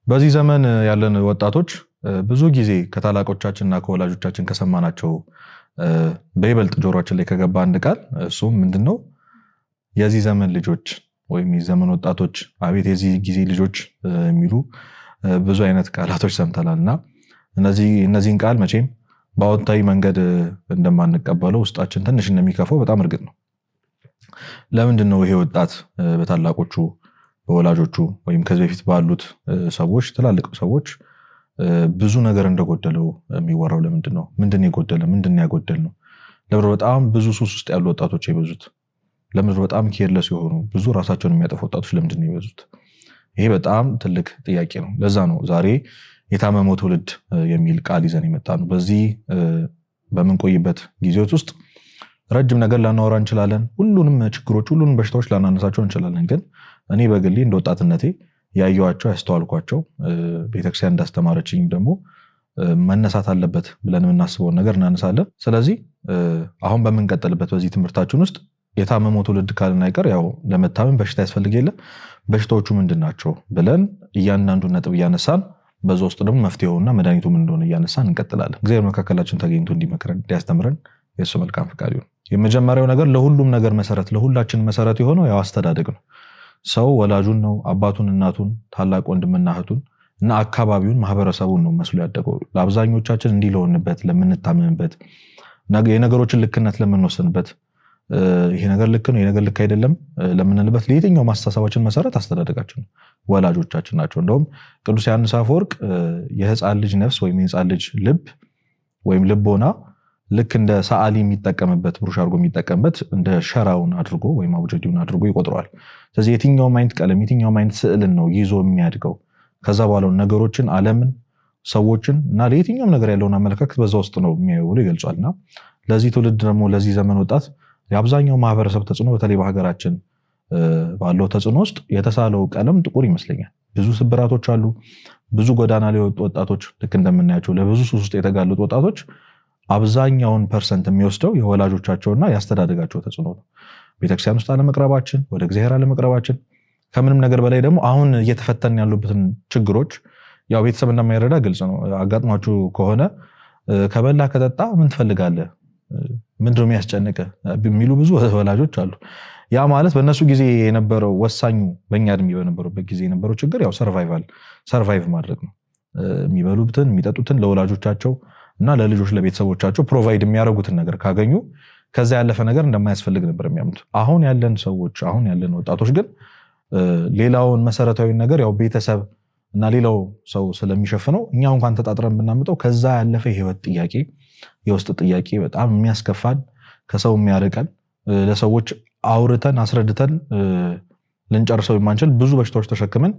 በዚህ ዘመን ያለን ወጣቶች ብዙ ጊዜ ከታላቆቻችንና ከወላጆቻችን ከሰማናቸው በይበልጥ ጆሮአችን ላይ ከገባ አንድ ቃል እሱም ምንድነው? የዚህ ዘመን ልጆች ወይም የዘመን ወጣቶች፣ አቤት የዚህ ጊዜ ልጆች የሚሉ ብዙ አይነት ቃላቶች ሰምተናልና እነዚህን ቃል መቼም በአዎንታዊ መንገድ እንደማንቀበለው ውስጣችን ትንሽ እንደሚከፋው በጣም እርግጥ ነው። ለምንድነው ይሄ ወጣት በታላቆቹ በወላጆቹ ወይም ከዚህ በፊት ባሉት ሰዎች ትላልቅ ሰዎች ብዙ ነገር እንደጎደለው የሚወራው? ለምንድነው? ምንድነው የጎደለ? ምንድነው ያጎደልነው? ለምን በጣም ብዙ ሱስ ውስጥ ያሉ ወጣቶች የበዙት? ለምን በጣም ኬርለስ የሆኑ ብዙ ራሳቸውን የሚያጠፉ ወጣቶች ለምንድነው የበዙት? ይሄ በጣም ትልቅ ጥያቄ ነው። ለዛ ነው ዛሬ የታመመው ትውልድ የሚል ቃል ይዘን የመጣነው። በዚህ በምንቆይበት ጊዜዎች ውስጥ ረጅም ነገር ላናወራ እንችላለን። ሁሉንም ችግሮች፣ ሁሉንም በሽታዎች ላናነሳቸው እንችላለን። ግን እኔ በግሌ እንደ ወጣትነቴ ያየኋቸው ያስተዋልኳቸው ቤተክርስቲያን እንዳስተማረችኝ ደግሞ መነሳት አለበት ብለን የምናስበውን ነገር እናነሳለን። ስለዚህ አሁን በምንቀጥልበት በዚህ ትምህርታችን ውስጥ የታመመው ትውልድ ካልን አይቀር ያው ለመታመም በሽታ ያስፈልግ የለ በሽታዎቹ ምንድን ናቸው ብለን እያንዳንዱን ነጥብ እያነሳን በዛ ውስጥ ደግሞ መፍትሄውና መድኃኒቱ ምን እንደሆነ እያነሳን እንቀጥላለን። እግዚአብሔር መካከላችን ተገኝቶ እንዲመክረን እንዲያስተምረን የእሱ መልካም ፈቃድ ይሁን። የመጀመሪያው ነገር ለሁሉም ነገር መሰረት ለሁላችን መሰረት የሆነው ያው አስተዳደግ ነው። ሰው ወላጁን ነው፣ አባቱን፣ እናቱን፣ ታላቅ ወንድምና እህቱን እና አካባቢውን ማህበረሰቡን ነው መስሎ ያደገው። ለአብዛኞቻችን እንዲህ ለሆንበት ለምንታመምበት የነገሮችን ልክነት ለምንወስንበት ይሄ ነገር ልክ ነው ይሄ ነገር ልክ አይደለም ለምንልበት ለየትኛው ማስተሳሰባችን መሰረት አስተዳደጋችን ነው፣ ወላጆቻችን ናቸው። እንደውም ቅዱስ ዮሐንስ አፈወርቅ የህፃን ልጅ ነፍስ ወይም የህፃን ልጅ ልብ ወይም ልቦና ልክ እንደ ሰዓሊ የሚጠቀምበት ብሩሽ አድርጎ የሚጠቀምበት እንደ ሸራውን አድርጎ ወይም አቡጀዲውን አድርጎ ይቆጥረዋል። ስለዚህ የትኛውም አይነት ቀለም የትኛውም አይነት ስዕልን ነው ይዞ የሚያድገው። ከዛ በኋላ ነገሮችን፣ ዓለምን፣ ሰዎችን እና ለየትኛውም ነገር ያለውን አመለካከት በዛ ውስጥ ነው የሚያየው ብሎ ይገልጿልና ለዚህ ትውልድ ደግሞ ለዚህ ዘመን ወጣት የአብዛኛው ማህበረሰብ ተጽዕኖ በተለይ በሀገራችን ባለው ተጽዕኖ ውስጥ የተሳለው ቀለም ጥቁር ይመስለኛል። ብዙ ስብራቶች አሉ። ብዙ ጎዳና ላይ የወጡ ወጣቶች ልክ እንደምናያቸው ለብዙ ሱስ ውስጥ የተጋለጡ ወጣቶች አብዛኛውን ፐርሰንት የሚወስደው የወላጆቻቸውና ያስተዳደጋቸው ተጽዕኖ ነው። ቤተክርስቲያን ውስጥ አለመቅረባችን፣ ወደ እግዚአብሔር አለመቅረባችን፣ ከምንም ነገር በላይ ደግሞ አሁን እየተፈተን ያሉበትን ችግሮች ያው ቤተሰብ እንደማይረዳ ግልጽ ነው። አጋጥሟችሁ ከሆነ ከበላ ከጠጣ ምን ትፈልጋለህ፣ ምንድነው የሚያስጨንቅህ የሚሉ ብዙ ወላጆች አሉ። ያ ማለት በእነሱ ጊዜ የነበረው ወሳኙ በእኛ እድሜ በነበሩበት ጊዜ የነበረው ችግር ያው ሰርቫይቭ ማድረግ ነው። የሚበሉትን የሚጠጡትን ለወላጆቻቸው እና ለልጆች ለቤተሰቦቻቸው ፕሮቫይድ የሚያደርጉትን ነገር ካገኙ ከዛ ያለፈ ነገር እንደማያስፈልግ ነበር የሚያምኑት። አሁን ያለን ሰዎች አሁን ያለን ወጣቶች ግን ሌላውን መሰረታዊ ነገር ያው ቤተሰብ እና ሌላው ሰው ስለሚሸፍነው እኛ እንኳን ተጣጥረን ብናምጠው ከዛ ያለፈ የህይወት ጥያቄ የውስጥ ጥያቄ በጣም የሚያስከፋን ከሰው የሚያርቀን ለሰዎች አውርተን አስረድተን ልንጨርሰው የማንችል ብዙ በሽታዎች ተሸክመን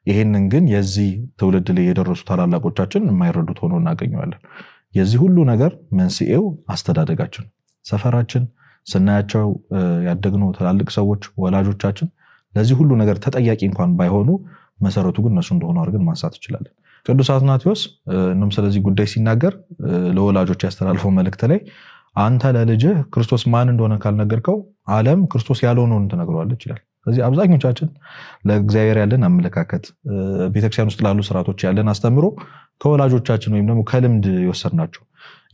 ይሄንን ግን የዚህ ትውልድ ላይ የደረሱ ታላላቆቻችን የማይረዱት ሆኖ እናገኘዋለን። የዚህ ሁሉ ነገር መንስኤው አስተዳደጋችን፣ ሰፈራችን፣ ስናያቸው ያደግነው ትላልቅ ሰዎች ወላጆቻችን ለዚህ ሁሉ ነገር ተጠያቂ እንኳን ባይሆኑ መሰረቱ ግን እነሱ እንደሆኑ አድርገን ማንሳት እንችላለን። ቅዱስ አትናቴዎስ እንም ስለዚህ ጉዳይ ሲናገር ለወላጆች ያስተላልፈው መልእክት ላይ አንተ ለልጅህ ክርስቶስ ማን እንደሆነ ካልነገርከው ዓለም ክርስቶስ ያልሆነውን ትነግረዋለች ይላል። ስለዚህ አብዛኞቻችን ለእግዚአብሔር ያለን አመለካከት ቤተክርስቲያን ውስጥ ላሉ ስርዓቶች ያለን አስተምሮ ከወላጆቻችን ወይም ደግሞ ከልምድ የወሰድናቸው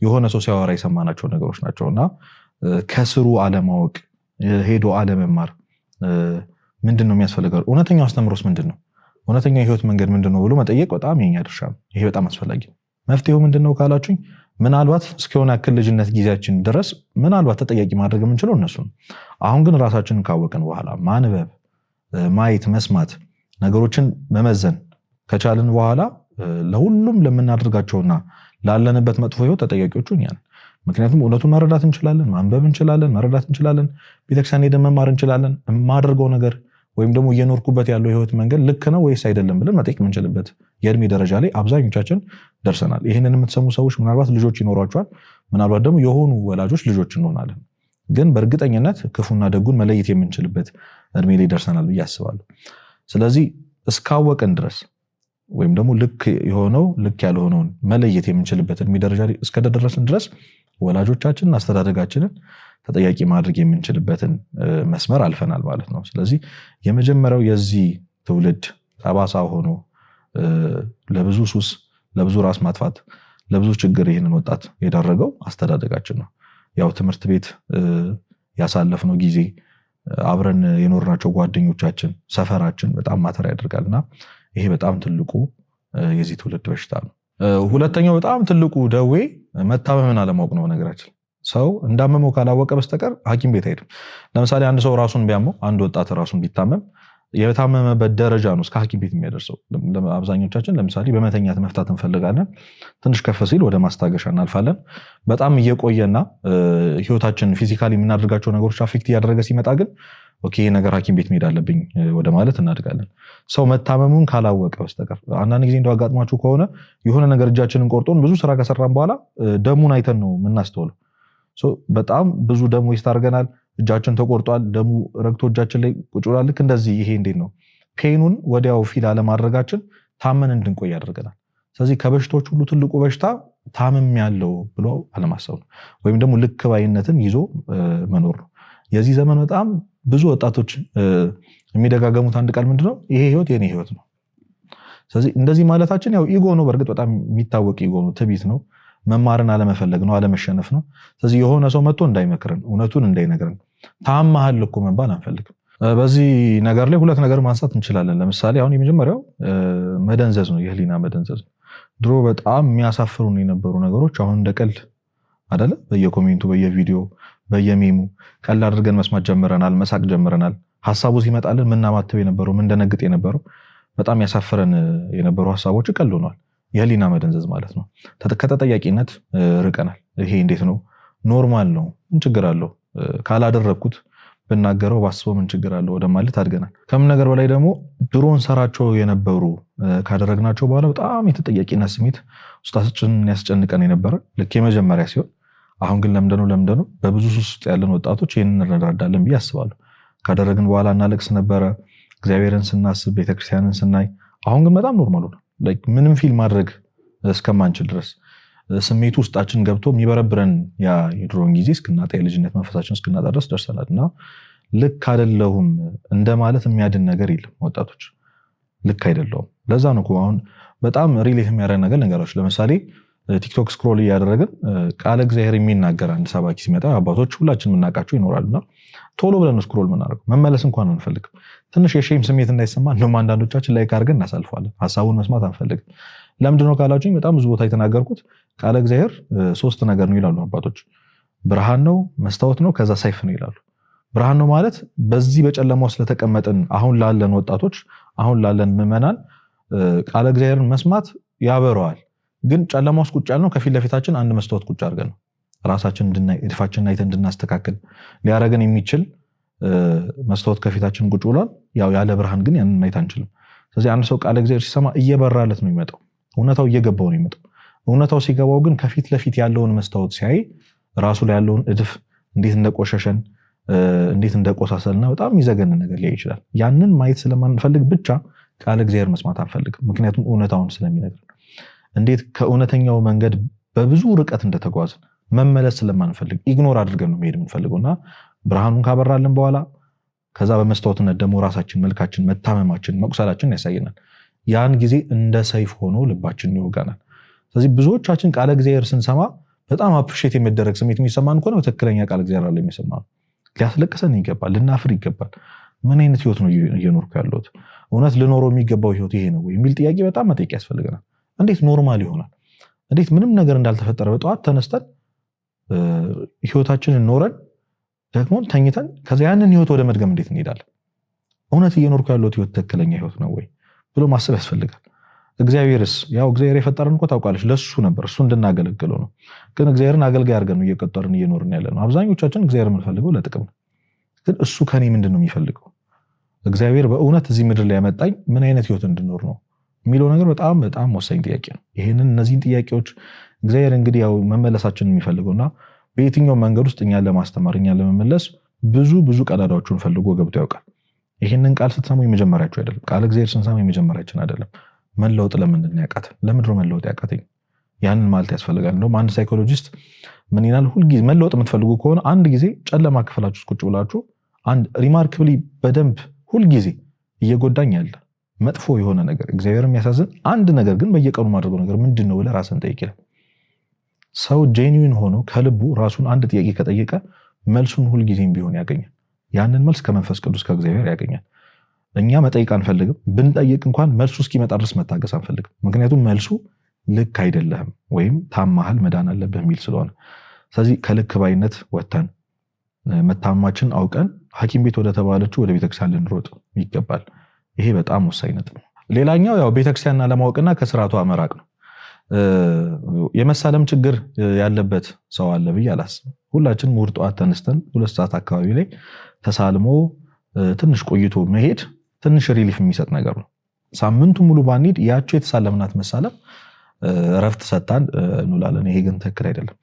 የሆነ ሰው ሲያወራ የሰማናቸው ነገሮች ናቸውና ከስሩ አለማወቅ ሄዶ አለመማር ምንድነው የሚያስፈልገው? እውነተኛው አስተምሮስ ምንድነው? እውነተኛው የህይወት መንገድ ምንድነው ብሎ መጠየቅ በጣም የኛ ድርሻ ነው። ይሄ በጣም አስፈላጊ ነው። መፍትሄው ምንድነው ካላችሁኝ ምናልባት እስከሆነ ያክል ልጅነት ጊዜያችን ድረስ ምናልባት ተጠያቂ ማድረግ የምንችለው እነሱ ነው። አሁን ግን ራሳችንን ካወቅን በኋላ ማንበብ፣ ማየት፣ መስማት፣ ነገሮችን መመዘን ከቻልን በኋላ ለሁሉም ለምናደርጋቸውና ላለንበት መጥፎ ህይወት ተጠያቂዎቹ እኛ ነን። ምክንያቱም እውነቱን መረዳት እንችላለን፣ ማንበብ እንችላለን፣ መረዳት እንችላለን፣ ቤተክርስቲያን ሄደን መማር እንችላለን። የማደርገው ነገር ወይም ደግሞ እየኖርኩበት ያለው የህይወት መንገድ ልክ ነው ወይስ አይደለም ብለን መጠየቅ የምንችልበት የእድሜ ደረጃ ላይ አብዛኞቻችን ደርሰናል። ይህንን የምትሰሙ ሰዎች ምናልባት ልጆች ይኖሯቸዋል፣ ምናልባት ደግሞ የሆኑ ወላጆች ልጆች እንሆናለን። ግን በእርግጠኝነት ክፉና ደጉን መለየት የምንችልበት እድሜ ላይ ደርሰናል ብዬ አስባለሁ። ስለዚህ እስካወቅን ድረስ ወይም ደግሞ ልክ የሆነው ልክ ያልሆነውን መለየት የምንችልበት እድሜ ደረጃ ላይ እስከደረስን ድረስ ወላጆቻችንን አስተዳደጋችንን ተጠያቂ ማድረግ የምንችልበትን መስመር አልፈናል ማለት ነው። ስለዚህ የመጀመሪያው የዚህ ትውልድ ጠባሳ ሆኖ ለብዙ ሱስ፣ ለብዙ ራስ ማጥፋት፣ ለብዙ ችግር ይህንን ወጣት የዳረገው አስተዳደጋችን ነው። ያው ትምህርት ቤት ያሳለፍነው ጊዜ፣ አብረን የኖርናቸው ጓደኞቻችን፣ ሰፈራችን በጣም ማተር ያደርጋልና ይሄ በጣም ትልቁ የዚህ ትውልድ በሽታ ነው። ሁለተኛው በጣም ትልቁ ደዌ መታመምን አለማወቅ ነው። ነገራችን ሰው እንዳመመው ካላወቀ በስተቀር ሐኪም ቤት አይሄድም። ለምሳሌ አንድ ሰው ራሱን ቢያመው፣ አንድ ወጣት ራሱን ቢታመም የታመመበት ደረጃ ነው እስከ ሐኪም ቤት የሚያደርሰው። አብዛኞቻችን ለምሳሌ በመተኛት መፍታት እንፈልጋለን። ትንሽ ከፍ ሲል ወደ ማስታገሻ እናልፋለን። በጣም እየቆየና ህይወታችን ፊዚካሊ የምናደርጋቸው ነገሮች አፌክት እያደረገ ሲመጣ ግን ኦኬ ይሄ ነገር ሐኪም ቤት መሄድ አለብኝ ወደ ማለት እናድጋለን። ሰው መታመሙን ካላወቀ በስተቀር አንዳንድ ጊዜ እንደው አጋጥሟችሁ ከሆነ የሆነ ነገር እጃችንን ቆርጦን ብዙ ስራ ከሰራን በኋላ ደሙን አይተን ነው የምናስተውለው። በጣም ብዙ ደም ዌስት አድርገናል። እጃችን ተቆርጧል፣ ደሙ ረግቶ እጃችን ላይ ቁጭ ብሏል። ልክ እንደዚህ ይሄ እንዴት ነው ፔኑን ወዲያው ፊል አለማድረጋችን ታመን እንድንቆይ ያደርገናል። ስለዚህ ከበሽታዎች ሁሉ ትልቁ በሽታ ታምም ያለው ብሎ አለማሰብ ነው፣ ወይም ደግሞ ልክ ባይነትን ይዞ መኖር ነው። የዚህ ዘመን በጣም ብዙ ወጣቶች የሚደጋገሙት አንድ ቃል ምንድነው? ይሄ ህይወት የኔ ህይወት ነው። ስለዚህ እንደዚህ ማለታችን ያው ኢጎ ነው። በእርግጥ በጣም የሚታወቅ ኢጎ ነው፣ ትዕቢት ነው፣ መማርን አለመፈለግ ነው፣ አለመሸነፍ ነው። ስለዚህ የሆነ ሰው መጥቶ እንዳይመክረን፣ እውነቱን እንዳይነግረን፣ ታመሃል እኮ መባል አንፈልግም። በዚህ ነገር ላይ ሁለት ነገር ማንሳት እንችላለን። ለምሳሌ አሁን የመጀመሪያው መደንዘዝ ነው፣ የህሊና መደንዘዝ ነው። ድሮ በጣም የሚያሳፍሩን የነበሩ ነገሮች አሁን እንደ ቀልድ አይደለ? በየኮሜንቱ፣ በየቪዲዮ፣ በየሜሙ ቀልድ አድርገን መስማት ጀምረናል፣ መሳቅ ጀምረናል። ሀሳቡ ሲመጣልን ምናማተብ የነበረው ምንደነግጥ የነበረው በጣም ያሳፍረን የነበሩ ሀሳቦች ቀልድ ሆኗል። የህሊና መደንዘዝ ማለት ነው። ከተጠያቂነት ርቀናል። ይሄ እንዴት ነው? ኖርማል ነው፣ ምን ችግር አለው? ካላደረግኩት ብናገረው ባስበው ምን ችግር አለው ወደ ማለት አድገናል። ከምን ነገር በላይ ደግሞ ድሮን ሰራቸው የነበሩ ካደረግናቸው በኋላ በጣም የተጠያቂነት ስሜት ውስጣችንን ያስጨንቀን የነበረ ልክ የመጀመሪያ ሲሆን፣ አሁን ግን ለምደነው በብዙ ሱስ ውስጥ ያለን ወጣቶች ይህንን እንረዳዳለን ብዬ አስባለሁ። ካደረግን በኋላ እናለቅስ ነበረ እግዚአብሔርን ስናስብ፣ ቤተክርስቲያንን ስናይ። አሁን ግን በጣም ኖርማል ሆነ። ምንም ፊል ማድረግ እስከማንችል ድረስ ስሜቱ ውስጣችን ገብቶ የሚበረብረን ያ የድሮን ጊዜ እስክናጣ፣ የልጅነት መንፈሳችን እስክናጣ ድረስ ደርሰናል። እና ልክ አይደለሁም እንደማለት የሚያድን ነገር የለም። ወጣቶች ልክ አይደለሁም። ለዛ ነው አሁን በጣም ሪሌት የሚያደርግ ነገር ነገሮች። ለምሳሌ ቲክቶክ ስክሮል እያደረግን ቃለ እግዚአብሔር የሚናገር አንድ ሰባኪ ሲመጣ አባቶች ሁላችን የምናውቃቸው ይኖራሉና ቶሎ ብለን ስክሮል የምናደርገው መመለስ እንኳን አንፈልግም። ትንሽ የሼም ስሜት እንዳይሰማ እንደውም አንዳንዶቻችን ላይክ አድርገን እናሳልፋለን። ሀሳቡን መስማት አንፈልግም። ለምንድነው ካላችሁኝ በጣም ብዙ ቦታ የተናገርኩት ቃለ እግዚአብሔር ሶስት ነገር ነው ይላሉ አባቶች። ብርሃን ነው፣ መስታወት ነው፣ ከዛ ሰይፍ ነው ይላሉ። ብርሃን ነው ማለት በዚህ በጨለማው ስለተቀመጥን አሁን ላለን ወጣቶች፣ አሁን ላለን ምዕመናን ቃለ እግዚአብሔርን መስማት ያበረዋል። ግን ጨለማ ውስጥ ቁጭ ያልነው ከፊት ለፊታችን አንድ መስታወት ቁጭ አድርገን ነው። ራሳችን እንድናይ፣ እድፋችንን አይተን እንድናስተካክል ሊያረገን የሚችል መስታወት ከፊታችን ቁጭ ብሏል። ያው ያለ ብርሃን ግን ያንን ማየት አንችልም። ስለዚህ አንድ ሰው ቃለ እግዚአብሔር ሲሰማ እየበራለት ነው የሚመጣው፣ እውነታው እየገባው ነው የሚመጣው። እውነታው ሲገባው ግን ከፊት ለፊት ያለውን መስታወት ሲያይ ራሱ ላይ ያለውን እድፍ እንዴት እንደቆሸሸን እንዴት እንደቆሳሰልና በጣም የሚዘገን ነገር ሊያይ ይችላል። ያንን ማየት ስለማንፈልግ ብቻ ቃለ እግዚአብሔር መስማት አንፈልግም። ምክንያቱም እውነታውን ስለሚነግር እንዴት ከእውነተኛው መንገድ በብዙ ርቀት እንደተጓዝን መመለስ ስለማንፈልግ ኢግኖር አድርገን ነው መሄድ የምንፈልገውና ብርሃኑን ካበራልን በኋላ ከዛ በመስታወትነት ደግሞ ራሳችን፣ መልካችን፣ መታመማችን፣ መቁሰላችን ያሳየናል። ያን ጊዜ እንደ ሰይፍ ሆኖ ልባችን ይወጋናል። ስለዚህ ብዙዎቻችን ቃለ እግዚአብሔር ስንሰማ በጣም አፕሪሼት የሚደረግ ስሜት የሚሰማን ከሆነ በትክክለኛ ቃለ እግዚአብሔር አለ የሚሰማ ነው። ሊያስለቅሰን ይገባል፣ ልናፍር ይገባል። ምን አይነት ህይወት ነው እየኖርኩ ያለሁት? እውነት ልኖረው የሚገባው ህይወት ይሄ ነው ወይ የሚል ጥያቄ በጣም መጠየቅ ያስፈልገናል። እንዴት ኖርማል ይሆናል? እንዴት ምንም ነገር እንዳልተፈጠረ በጠዋት ተነስተን ህይወታችንን ኖረን ደግሞ ተኝተን ከዛ ያንን ህይወት ወደ መድገም እንዴት እንሄዳለን? እውነት እየኖርኩ ያለሁት ህይወት ትክክለኛ ህይወት ነው ወይ ብሎ ማሰብ ያስፈልጋል። እግዚአብሔርስ ያው እግዚአብሔር የፈጠረን እኮ ታውቃለች፣ ለሱ ነበር፣ እሱ እንድናገለግለው ነው። ግን እግዚአብሔርን አገልጋይ አድርገን ነው እየቀጠርን እየኖርን ያለ ነው። አብዛኞቻችን እግዚአብሔር የምንፈልገው ለጥቅም ነው። ግን እሱ ከኔ ምንድን ነው የሚፈልገው? እግዚአብሔር በእውነት እዚህ ምድር ላይ ያመጣኝ ምን አይነት ህይወት እንድኖር ነው የሚለው ነገር በጣም በጣም ወሳኝ ጥያቄ ነው። እነዚህን ጥያቄዎች እግዚአብሔር እንግዲህ ያው መመለሳችን የሚፈልገውና በየትኛው መንገድ ውስጥ እኛን ለማስተማር እኛን ለመመለስ ብዙ ቀዳዳዎችን ፈልጎ ገብቶ ያውቃል። ይህንን ቃል ስትሰሙ የመጀመሪያችሁ አይደለም። ቃል እግዚአብሔር ስንሰማ የመጀመሪያችን አይደለም። መለወጥ ለምንድን ነው ያቃተን? ለምንድን ነው መለወጥ ያቃተኝ? ያንን ማለት ያስፈልጋል። እንደውም አንድ ሳይኮሎጂስት ምን ይላል? ሁልጊዜ መለወጥ የምትፈልጉ ከሆነ አንድ ጊዜ ጨለማ ክፍላችሁ ውስጥ ቁጭ ብላችሁ አንድ ሪማርክብሊ በደንብ ሁልጊዜ እየጎዳኝ ያለ መጥፎ የሆነ ነገር እግዚአብሔር የሚያሳዝን አንድ ነገር ግን በየቀኑ ማድረገው ነገር ምንድነው ብለህ ራስን ጠይቅ ይላል። ሰው ጄኒዩን ሆኖ ከልቡ ራሱን አንድ ጥያቄ ከጠየቀ መልሱን ሁልጊዜም ቢሆን ያገኛል። ያንን መልስ ከመንፈስ ቅዱስ ከእግዚአብሔር ያገኛል። እኛ መጠየቅ አንፈልግም። ብንጠይቅ እንኳን መልሱ እስኪመጣ ድረስ መታገስ አንፈልግም። ምክንያቱም መልሱ ልክ አይደለህም ወይም ታማሃል መዳን አለብህ የሚል ስለሆነ፣ ስለዚህ ከልክ ባይነት ወጥተን መታመማችን አውቀን ሐኪም ቤት ወደ ተባለችው ወደ ቤተክርስቲያን ልንሮጥ ይገባል። ይሄ በጣም ወሳኝ ነጥብ ነው። ሌላኛው ያው ቤተክርስቲያንን አለማወቅና ከስርዓቷ መራቅ ነው። የመሳለም ችግር ያለበት ሰው አለ ብዬ አላስብም። ሁላችንም እሑድ ጠዋት ተነስተን 2 ሰዓት አካባቢ ላይ ተሳልሞ ትንሽ ቆይቶ መሄድ ትንሽ ሪሊፍ የሚሰጥ ነገር ነው። ሳምንቱ ሙሉ ባንሄድ ያቸው የተሳለምናት መሳለም እረፍት ሰጣን እንውላለን። ይሄ ግን ትክክል አይደለም።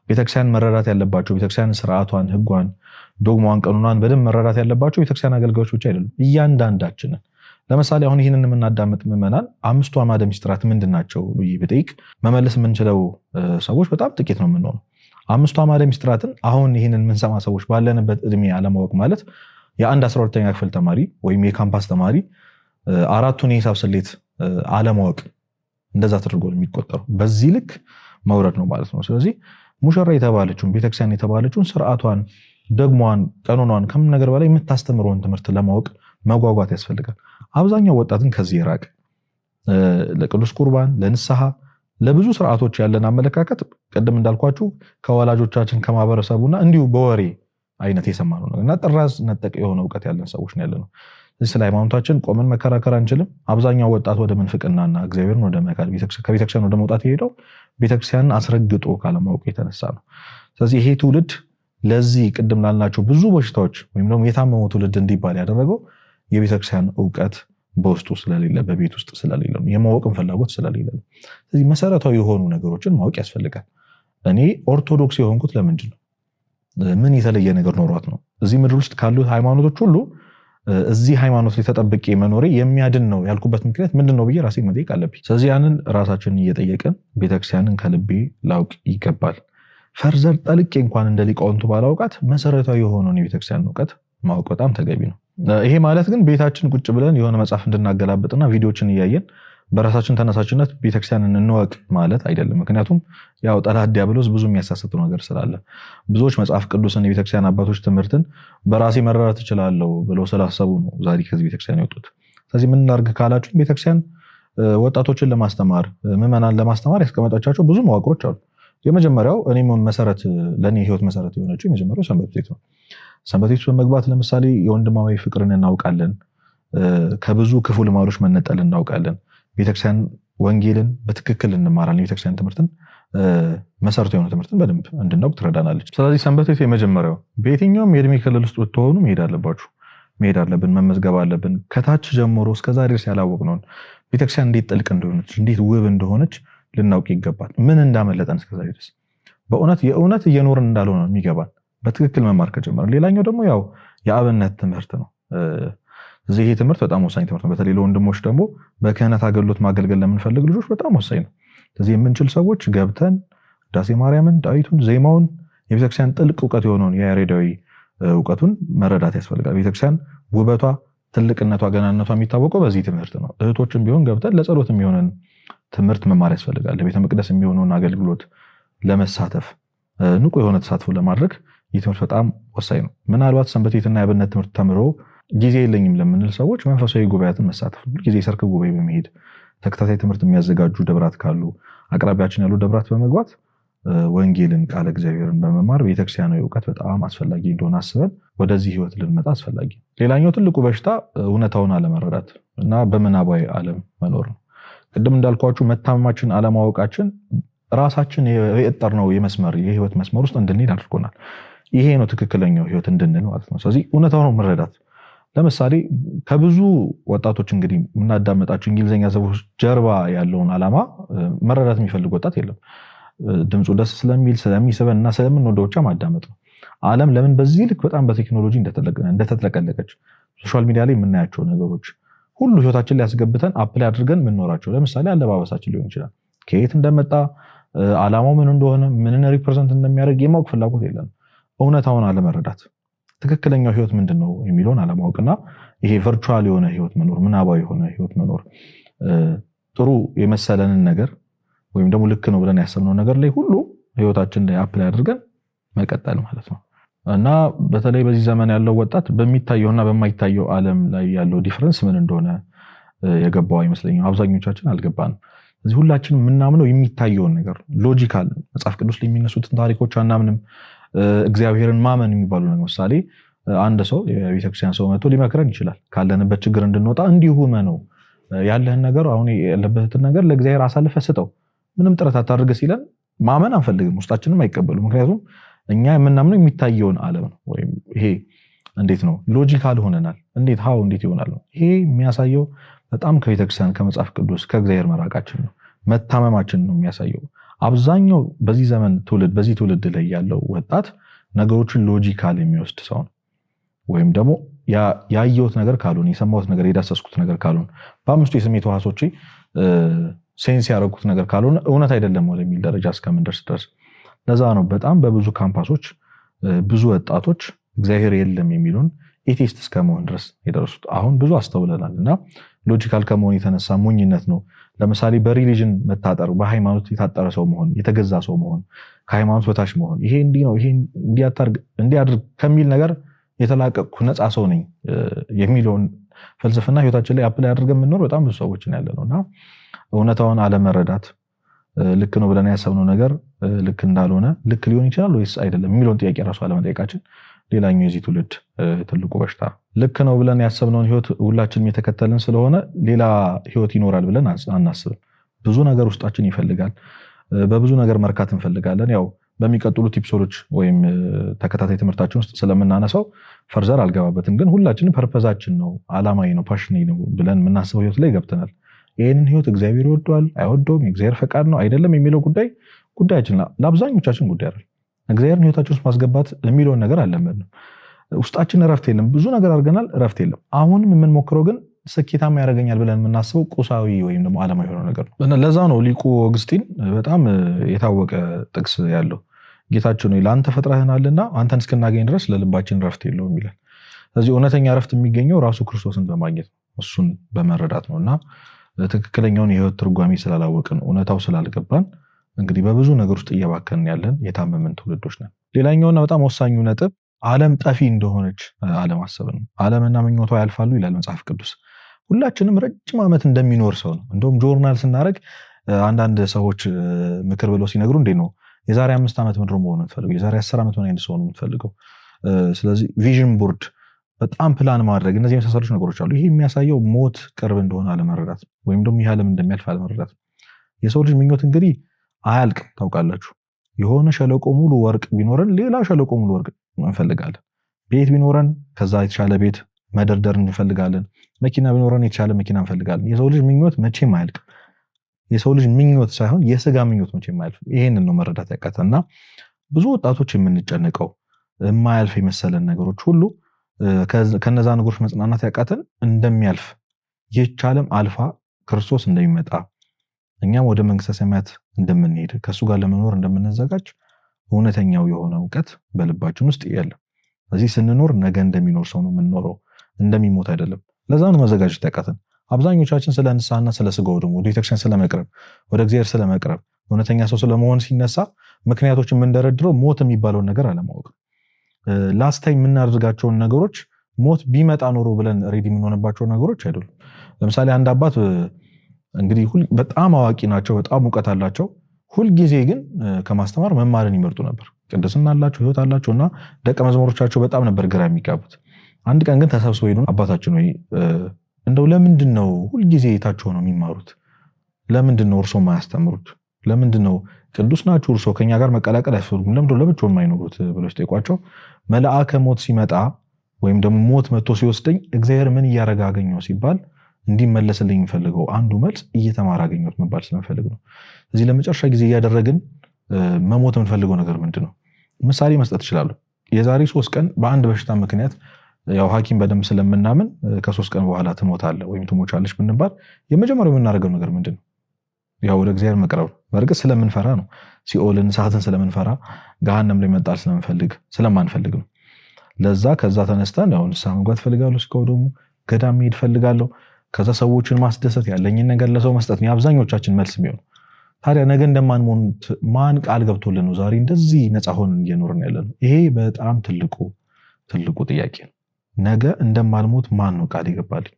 ቤተክርስቲያን መረዳት ያለባቸው ቤተክርስቲያን ስርዓቷን፣ ህጓን፣ ዶግማዋን፣ ቀኖኗን በደንብ መረዳት ያለባቸው ቤተክርስቲያን አገልጋዮች ብቻ አይደሉም፣ እያንዳንዳችንን። ለምሳሌ አሁን ይህንን የምናዳምጥ ምዕመናን 5ቱ አዕማደ ምስጢራት ምንድናቸው ብዬ ብጠይቅ መመለስ የምንችለው ሰዎች በጣም ጥቂት ነው የምንሆነው። 5ቱ አዕማደ ምስጢራትን አሁን ይህንን የምንሰማ ሰዎች ባለንበት እድሜ አለማወቅ ማለት የአንድ 12ኛ ክፍል ተማሪ ወይም የካምፓስ ተማሪ 4ቱን የሂሳብ ስሌት አለማወቅ እንደዛ ተደርጎ ነው የሚቆጠረው። በዚህ ልክ መውረድ ነው ማለት ነው። ስለዚህ ሙሽራ የተባለችውን ቤተክርስቲያን የተባለችውን ስርዓቷን፣ ደግሟን፣ ቀኖኗን ከምን ነገር በላይ የምታስተምረውን ትምህርት ለማወቅ መጓጓት ያስፈልጋል። አብዛኛው ወጣትን ከዚህ ይራቅ። ለቅዱስ ቁርባን፣ ለንስሐ፣ ለብዙ ስርዓቶች ያለን አመለካከት ቅድም እንዳልኳችሁ ከወላጆቻችን ከማህበረሰቡና እንዲሁ በወሬ አይነት የሰማነው ነው እና ጥራዝ ነጠቅ የሆነ እውቀት ያለን ሰዎች ነው ያለነው። ስለ ሃይማኖታችን ቆመን መከራከር አንችልም። አብዛኛው ወጣት ወደ ምንፍቅናና እግዚአብሔርን ወደ መካድ ከቤተክርስቲያን ወደ መውጣት የሄደው ቤተክርስቲያንን አስረግጦ ካለማወቁ የተነሳ ነው። ስለዚህ ይሄ ትውልድ ለዚህ ቅድም ላልናቸው ብዙ በሽታዎች ወይም ደግሞ የታመመው ትውልድ እንዲባል ያደረገው የቤተክርስቲያን እውቀት በውስጡ ስለሌለ፣ በቤት ውስጥ ስለሌለ፣ የማወቅን ፍላጎት ስለሌለ ነው። ስለዚህ መሰረታዊ የሆኑ ነገሮችን ማወቅ ያስፈልጋል። እኔ ኦርቶዶክስ የሆንኩት ለምንድን ነው? ምን የተለየ ነገር ኖሯት ነው? እዚህ ምድር ውስጥ ካሉት ሃይማኖቶች ሁሉ እዚህ ሃይማኖት ላይ ተጠብቄ መኖሬ የሚያድን ነው ያልኩበት ምክንያት ምንድን ነው ብዬ ራሴን መጠየቅ አለብኝ። ስለዚህ ያንን ራሳችንን እየጠየቅን ቤተክርስቲያንን ከልቤ ላውቅ ይገባል። ፈርዘር ጠልቄ እንኳን እንደ ሊቃውንቱ ባላውቃት መሰረታዊ የሆነውን የቤተክርስቲያን እውቀት ማወቅ በጣም ተገቢ ነው። ይሄ ማለት ግን ቤታችን ቁጭ ብለን የሆነ መጽሐፍ እንድናገላብጥና ቪዲዮችን እያየን በራሳችን ተነሳሽነት ቤተክርስቲያንን እንወቅ ማለት አይደለም። ምክንያቱም ያው ጠላት ዲያብሎስ ብዙ የሚያሳስተው ነገር ስላለ ብዙዎች መጽሐፍ ቅዱስን የቤተክርስቲያን አባቶች ትምህርትን በራሴ መረዳት እችላለሁ ብለው ስላሰቡ ነው ዛሬ ከዚህ ቤተክርስቲያን የወጡት። ስለዚህ ምን እናድርግ ካላችሁ ቤተክርስቲያን ወጣቶችን ለማስተማር ምዕመናን ለማስተማር ያስቀመጠቻቸው ብዙ መዋቅሮች አሉ። የመጀመሪያው እኔም መሰረት ለኔ ህይወት መሰረት የሆነችው የመጀመሪያው ሰንበት ቤት ነው። ሰንበት ቤት በመግባት ለምሳሌ የወንድማዊ ፍቅርን እናውቃለን። ከብዙ ክፉ ልማዶች መነጠል እናውቃለን። ቤተክርስቲያን ወንጌልን በትክክል እንማራለን። የቤተክርስቲያን ትምህርትን መሰረቱ የሆነ ትምህርትን በደንብ እንድናውቅ ትረዳናለች። ስለዚህ ሰንበት ቤት የመጀመሪያው በየትኛውም የእድሜ ክልል ውስጥ ብትሆኑ መሄድ አለባችሁ፣ መሄድ አለብን፣ መመዝገብ አለብን። ከታች ጀምሮ እስከዛ ድረስ ያላወቅነውን ቤተክርስቲያን እንዴት ጥልቅ እንደሆነች እንዴት ውብ እንደሆነች ልናውቅ ይገባል። ምን እንዳመለጠን እስከዛ ድረስ በእውነት የእውነት እየኖርን እንዳልሆነ የሚገባን በትክክል መማር ከጀመርን። ሌላኛው ደግሞ ያው የአብነት ትምህርት ነው። እዚህ ይሄ ትምህርት በጣም ወሳኝ ትምህርት ነው። በተለይ ለወንድሞች ደግሞ በክህነት አገልግሎት ማገልገል ለምንፈልግ ልጆች በጣም ወሳኝ ነው። ስለዚህ የምንችል ሰዎች ገብተን ዳሴ ማርያምን፣ ዳዊቱን፣ ዜማውን የቤተክርስቲያን ጥልቅ እውቀት የሆነውን የያሬዳዊ እውቀቱን መረዳት ያስፈልጋል። ቤተክርስቲያን ውበቷ፣ ትልቅነቷ፣ ገናነቷ የሚታወቀው በዚህ ትምህርት ነው። እህቶችን ቢሆን ገብተን ለጸሎት የሚሆንን ትምህርት መማር ያስፈልጋል። ለቤተ መቅደስ የሚሆነውን አገልግሎት ለመሳተፍ ንቁ የሆነ ተሳትፎ ለማድረግ ይህ ትምህርት በጣም ወሳኝ ነው። ምናልባት ሰንበት ቤትና የአብነት ትምህርት ተምሮ ጊዜ የለኝም ለምንል ሰዎች መንፈሳዊ ጉባኤያትን መሳተፍ፣ ጊዜ ሰርክ ጉባኤ በመሄድ ተከታታይ ትምህርት የሚያዘጋጁ ደብራት ካሉ አቅራቢያችን ያሉ ደብራት በመግባት ወንጌልን፣ ቃለ እግዚአብሔርን በመማር ቤተክርስቲያናዊ እውቀት በጣም አስፈላጊ እንደሆነ አስበን ወደዚህ ህይወት ልንመጣ አስፈላጊ። ሌላኛው ትልቁ በሽታ እውነታውን አለመረዳት እና በምናባዊ ዓለም መኖር ነው። ቅድም እንዳልኳችሁ መታመማችን አለማወቃችን ራሳችን የጠርነው የህይወት መስመር ውስጥ እንድንሄድ አድርጎናል። ይሄ ነው ትክክለኛው ህይወት እንድንል ማለት ነው። ስለዚህ እውነታውን መረዳት። ለምሳሌ ከብዙ ወጣቶች እንግዲህ የምናዳመጣቸው እንግሊዝኛ ሰዎች ጀርባ ያለውን ዓላማ መረዳት የሚፈልግ ወጣት የለም። ድምፁ ደስ ስለሚል ስለሚስበን እና ስለምንወደው ብቻ ማዳመጥ ነው። ዓለም ለምን በዚህ ልክ በጣም በቴክኖሎጂ እንደተጥለቀለቀች ሶሻል ሚዲያ ላይ የምናያቸው ነገሮች ሁሉ ህይወታችን ላይ ያስገብተን አፕላይ አድርገን የምንኖራቸው፣ ለምሳሌ አለባበሳችን ሊሆን ይችላል። ከየት እንደመጣ ዓላማው ምን እንደሆነ ምንን ሪፕሬዘንት እንደሚያደርግ የማወቅ ፍላጎት የለም። እውነታውን አለመረዳት። ትክክለኛው ህይወት ምንድነው የሚለውን አለማወቅና ይሄ ቨርቹዋል የሆነ ህይወት መኖር፣ ምናባዊ የሆነ ህይወት መኖር ጥሩ የመሰለንን ነገር ወይም ደግሞ ልክ ነው ብለን ያሰብነው ነገር ላይ ሁሉ ህይወታችን ላይ አፕላይ አድርገን መቀጠል ማለት ነው። እና በተለይ በዚህ ዘመን ያለው ወጣት በሚታየውና በማይታየው ዓለም ላይ ያለው ዲፈረንስ ምን እንደሆነ የገባው አይመስለኝም። አብዛኞቻችን አልገባንም። እዚህ ሁላችንም የምናምነው የሚታየውን ነገር ሎጂካል መጽሐፍ ቅዱስ ላይ የሚነሱትን ታሪኮች አናምንም። እግዚአብሔርን ማመን የሚባሉ ነገር ምሳሌ አንድ ሰው የቤተክርስቲያን ሰው መጥቶ ሊመክረን ይችላል። ካለንበት ችግር እንድንወጣ እንዲሁ ነው ያለህን ነገር አሁን ያለበትን ነገር ለእግዚአብሔር አሳልፈህ ስጠው፣ ምንም ጥረት አታድርግ ሲለን ማመን አንፈልግም፣ ውስጣችንም አይቀበሉም። ምክንያቱም እኛ የምናምነው የሚታየውን ዓለም ነው። ወይም ይሄ እንዴት ነው ሎጂካል ሆነናል። እንዴት ይሆናል ነው ይሄ የሚያሳየው በጣም ከቤተክርስቲያን ከመጽሐፍ ቅዱስ ከእግዚአብሔር መራቃችን ነው፣ መታመማችን ነው የሚያሳየው። አብዛኛው በዚህ ዘመን ትውልድ በዚህ ትውልድ ላይ ያለው ወጣት ነገሮችን ሎጂካል የሚወስድ ሰው ነው። ወይም ደግሞ ያየሁት ነገር ካልሆነ የሰማሁት ነገር የዳሰስኩት ነገር ካልሆነ በአምስቱ የስሜት ሕዋሶቼ ሴንስ ያደረጉት ነገር ካልሆነ እውነት አይደለም ወደሚል ደረጃ እስከምንደርስ ድረስ። ለዛ ነው በጣም በብዙ ካምፓሶች ብዙ ወጣቶች እግዚአብሔር የለም የሚሉን ኤቲስት እስከመሆን ድረስ የደረሱት። አሁን ብዙ አስተውለናል እና ሎጂካል ከመሆን የተነሳ ሞኝነት ነው። ለምሳሌ በሪሊጅን መታጠር፣ በሃይማኖት የታጠረ ሰው መሆን፣ የተገዛ ሰው መሆን፣ ከሃይማኖት በታች መሆን፣ ይሄ እንዲህ ነው ይሄ እንዲያድርግ ከሚል ነገር የተላቀቅኩ ነፃ ሰው ነኝ የሚለውን ፍልስፍና ህይወታችን ላይ አፕላይ አድርገን የምንኖር በጣም ብዙ ሰዎችን ያለ ነው እና እውነታውን አለመረዳት፣ ልክ ነው ብለን ያሰብነው ነገር ልክ እንዳልሆነ ልክ ሊሆን ይችላል ወይስ አይደለም የሚለውን ጥያቄ ራሱ አለመጠየቃችን ሌላኛው የዚህ ትውልድ ትልቁ በሽታ። ልክ ነው ብለን ያሰብነውን ህይወት ሁላችንም የተከተልን ስለሆነ ሌላ ህይወት ይኖራል ብለን አናስብም። ብዙ ነገር ውስጣችን ይፈልጋል። በብዙ ነገር መርካት እንፈልጋለን። ያው በሚቀጥሉት ኤፒሶዶች ወይም ተከታታይ ትምህርታችን ውስጥ ስለምናነሳው ፈርዘር አልገባበትም። ግን ሁላችንም ፐርፐዛችን ነው፣ አላማዊ ነው፣ ፓሽኔ ነው ብለን የምናስበው ህይወት ላይ ገብተናል። ይህንን ህይወት እግዚአብሔር ይወደዋል አይወደውም፣ የእግዚአብሔር ፈቃድ ነው አይደለም የሚለው ጉዳያችን ለአብዛኞቻችን ጉዳይ አይደል። እግዚአብሔርን ህይወታችን ውስጥ ማስገባት የሚለውን ነገር አልለመድንም። ውስጣችን እረፍት የለም። ብዙ ነገር አድርገናል፣ እረፍት የለም። አሁንም የምንሞክረው ግን ስኬታማ ያደርገኛል ብለን የምናስበው ቁሳዊ ወይም ደግሞ ዓለማዊ የሆነ ነገር ነው። ለዛ ነው ሊቁ ኦግስቲን በጣም የታወቀ ጥቅስ ያለው ጌታችን ሆይ ለአንተ ፈጥረህናልና አንተን እስክናገኝ ድረስ ለልባችን እረፍት የለውም ይላል። ስለዚህ እውነተኛ እረፍት የሚገኘው ራሱ ክርስቶስን በማግኘት ነው፣ እሱን በመረዳት ነው እና ትክክለኛውን የህይወት ትርጓሜ ስላላወቅን እውነታው ስላልገባን እንግዲህ በብዙ ነገር ውስጥ እየባከንን ያለን የታመምን ትውልዶች ነን። ሌላኛውና በጣም ወሳኙ ነጥብ ዓለም ጠፊ እንደሆነች አለማሰብ ነው። ዓለምና ምኞቷ ያልፋሉ ይላል መጽሐፍ ቅዱስ። ሁላችንም ረጅም ዓመት እንደሚኖር ሰው ነው። እንደውም ጆርናል ስናደርግ አንዳንድ ሰዎች ምክር ብለው ሲነግሩ እንዴ ነው የዛሬ 5 ዓመት ምንድነው መሆን የምትፈልገው? የዛሬ 10 ዓመት ምን አይነት ሰው ነው የምትፈልገው? ስለዚህ ቪዥን ቦርድ በጣም ፕላን ማድረግ፣ እነዚህ የመሳሰሉት ነገሮች አሉ። ይሄ የሚያሳየው ሞት ቅርብ እንደሆነ አለመረዳት ወይም ደግሞ ይህ ዓለም እንደሚያልፍ አለመረዳት። የሰው ልጅ ምኞት እንግዲህ አያልቅም። ታውቃላችሁ፣ የሆነ ሸለቆ ሙሉ ወርቅ ቢኖረን ሌላ ሸለቆ ሙሉ ወርቅ እንፈልጋለን። ቤት ቢኖረን ከዛ የተሻለ ቤት መደርደር እንፈልጋለን። መኪና ቢኖረን የተሻለ መኪና እንፈልጋለን። የሰው ልጅ ምኞት መቼም አያልቅም። የሰው ልጅ ምኞት ሳይሆን የስጋ ምኞት መቼም አያልፍም። ይሄንን ነው መረዳት ያቃተንና ብዙ ወጣቶች የምንጨነቀው የማያልፍ የመሰለን ነገሮች ሁሉ ከነዛ ነገሮች መጽናናት ያቃተን እንደሚያልፍ ይህች ዓለም አልፋ ክርስቶስ እንደሚመጣ እኛም ወደ መንግስተ ሰማያት እንደምንሄድ ከሱ ጋር ለመኖር እንደምንዘጋጅ እውነተኛው የሆነ እውቀት በልባችን ውስጥ የለም። ስለዚህ ስንኖር ነገ እንደሚኖር ሰው ነው የምንኖረው፣ እንደሚሞት አይደለም። ለዛ ነው መዘጋጀት ያቃተን። አብዛኞቻችን ስለ ንስሐና ስለ ስጋው ደግሞ ወደ ቤተክርስቲያን ስለመቅረብ ወደ እግዚአብሔር ስለመቅረብ እውነተኛ ሰው ስለመሆን ሲነሳ ምክንያቶች የምንደረድረው ሞት የሚባለውን ነገር አለማወቅ። ላስት ታይም የምናደርጋቸውን ነገሮች ሞት ቢመጣ ኖሮ ብለን ሬዲ የምንሆንባቸው ነገሮች አይደሉም። ለምሳሌ አንድ አባት እንግዲህ በጣም አዋቂ ናቸው፣ በጣም እውቀት አላቸው። ሁልጊዜ ግን ከማስተማር መማርን ይመርጡ ነበር። ቅድስና አላቸው፣ ህይወት አላቸው እና ደቀ መዝሙሮቻቸው በጣም ነበር ግራ የሚጋቡት። አንድ ቀን ግን ተሰብስበው ሄዱ። አባታችን ወይ እንደው ለምንድን ነው ሁልጊዜ የታቸው ነው የሚማሩት? ለምንድን ነው እርሶ የማያስተምሩት? ለምንድን ነው ቅዱስ ናችሁ እርሶ ከኛ ጋር መቀላቀል አይፈልጉም? ለምንድን ነው ለብቻው የማይኖሩት ብለው ሲጠይቋቸው መልአከ ሞት ሲመጣ ወይም ደግሞ ሞት መጥቶ ሲወስደኝ እግዚአብሔር ምን እያደረገ አገኘው ሲባል እንዲመለስልኝ የሚፈልገው አንዱ መልስ እየተማረ አገኘሁት መባል ስለምፈልግ ነው። እዚህ ለመጨረሻ ጊዜ እያደረግን መሞት የምንፈልገው ነገር ምንድን ነው? ምሳሌ መስጠት እችላለሁ። የዛሬ 3 ቀን በአንድ በሽታ ምክንያት ያው ሐኪም በደንብ ስለምናምን ከ3 ቀን በኋላ ትሞታለህ ወይም ትሞቻለሽ ብንባል የመጀመሪያው የምናደርገው ነገር ምንድን ነው? ያው ወደ እግዚአብሔር መቅረብ። በእርግጥ ስለምንፈራ ነው። ሲኦልን፣ እሳትን ስለምንፈራ ገሃነም ላይ መጣል ስለማንፈልግ ነው። ለዛ ከዛ ተነስተን ያው ንስሐ መግባት ፈልጋለሁ፣ እስከ ወደሙ ገዳም መሄድ ፈልጋለሁ፣ ከዛ ሰዎችን ማስደሰት ያለኝን ነገር ለሰው መስጠት ነው አብዛኞቻችን መልስ የሚሆነው። ታዲያ ነገ እንደማንሞት ማን ቃል ገብቶልን ነው ዛሬ እንደዚህ ነፃ ሆነን እየኖርን ያለነው? ይሄ በጣም ትልቁ ጥያቄ ነው። ነገ እንደማልሞት ማን ነው ቃል ይገባልኝ?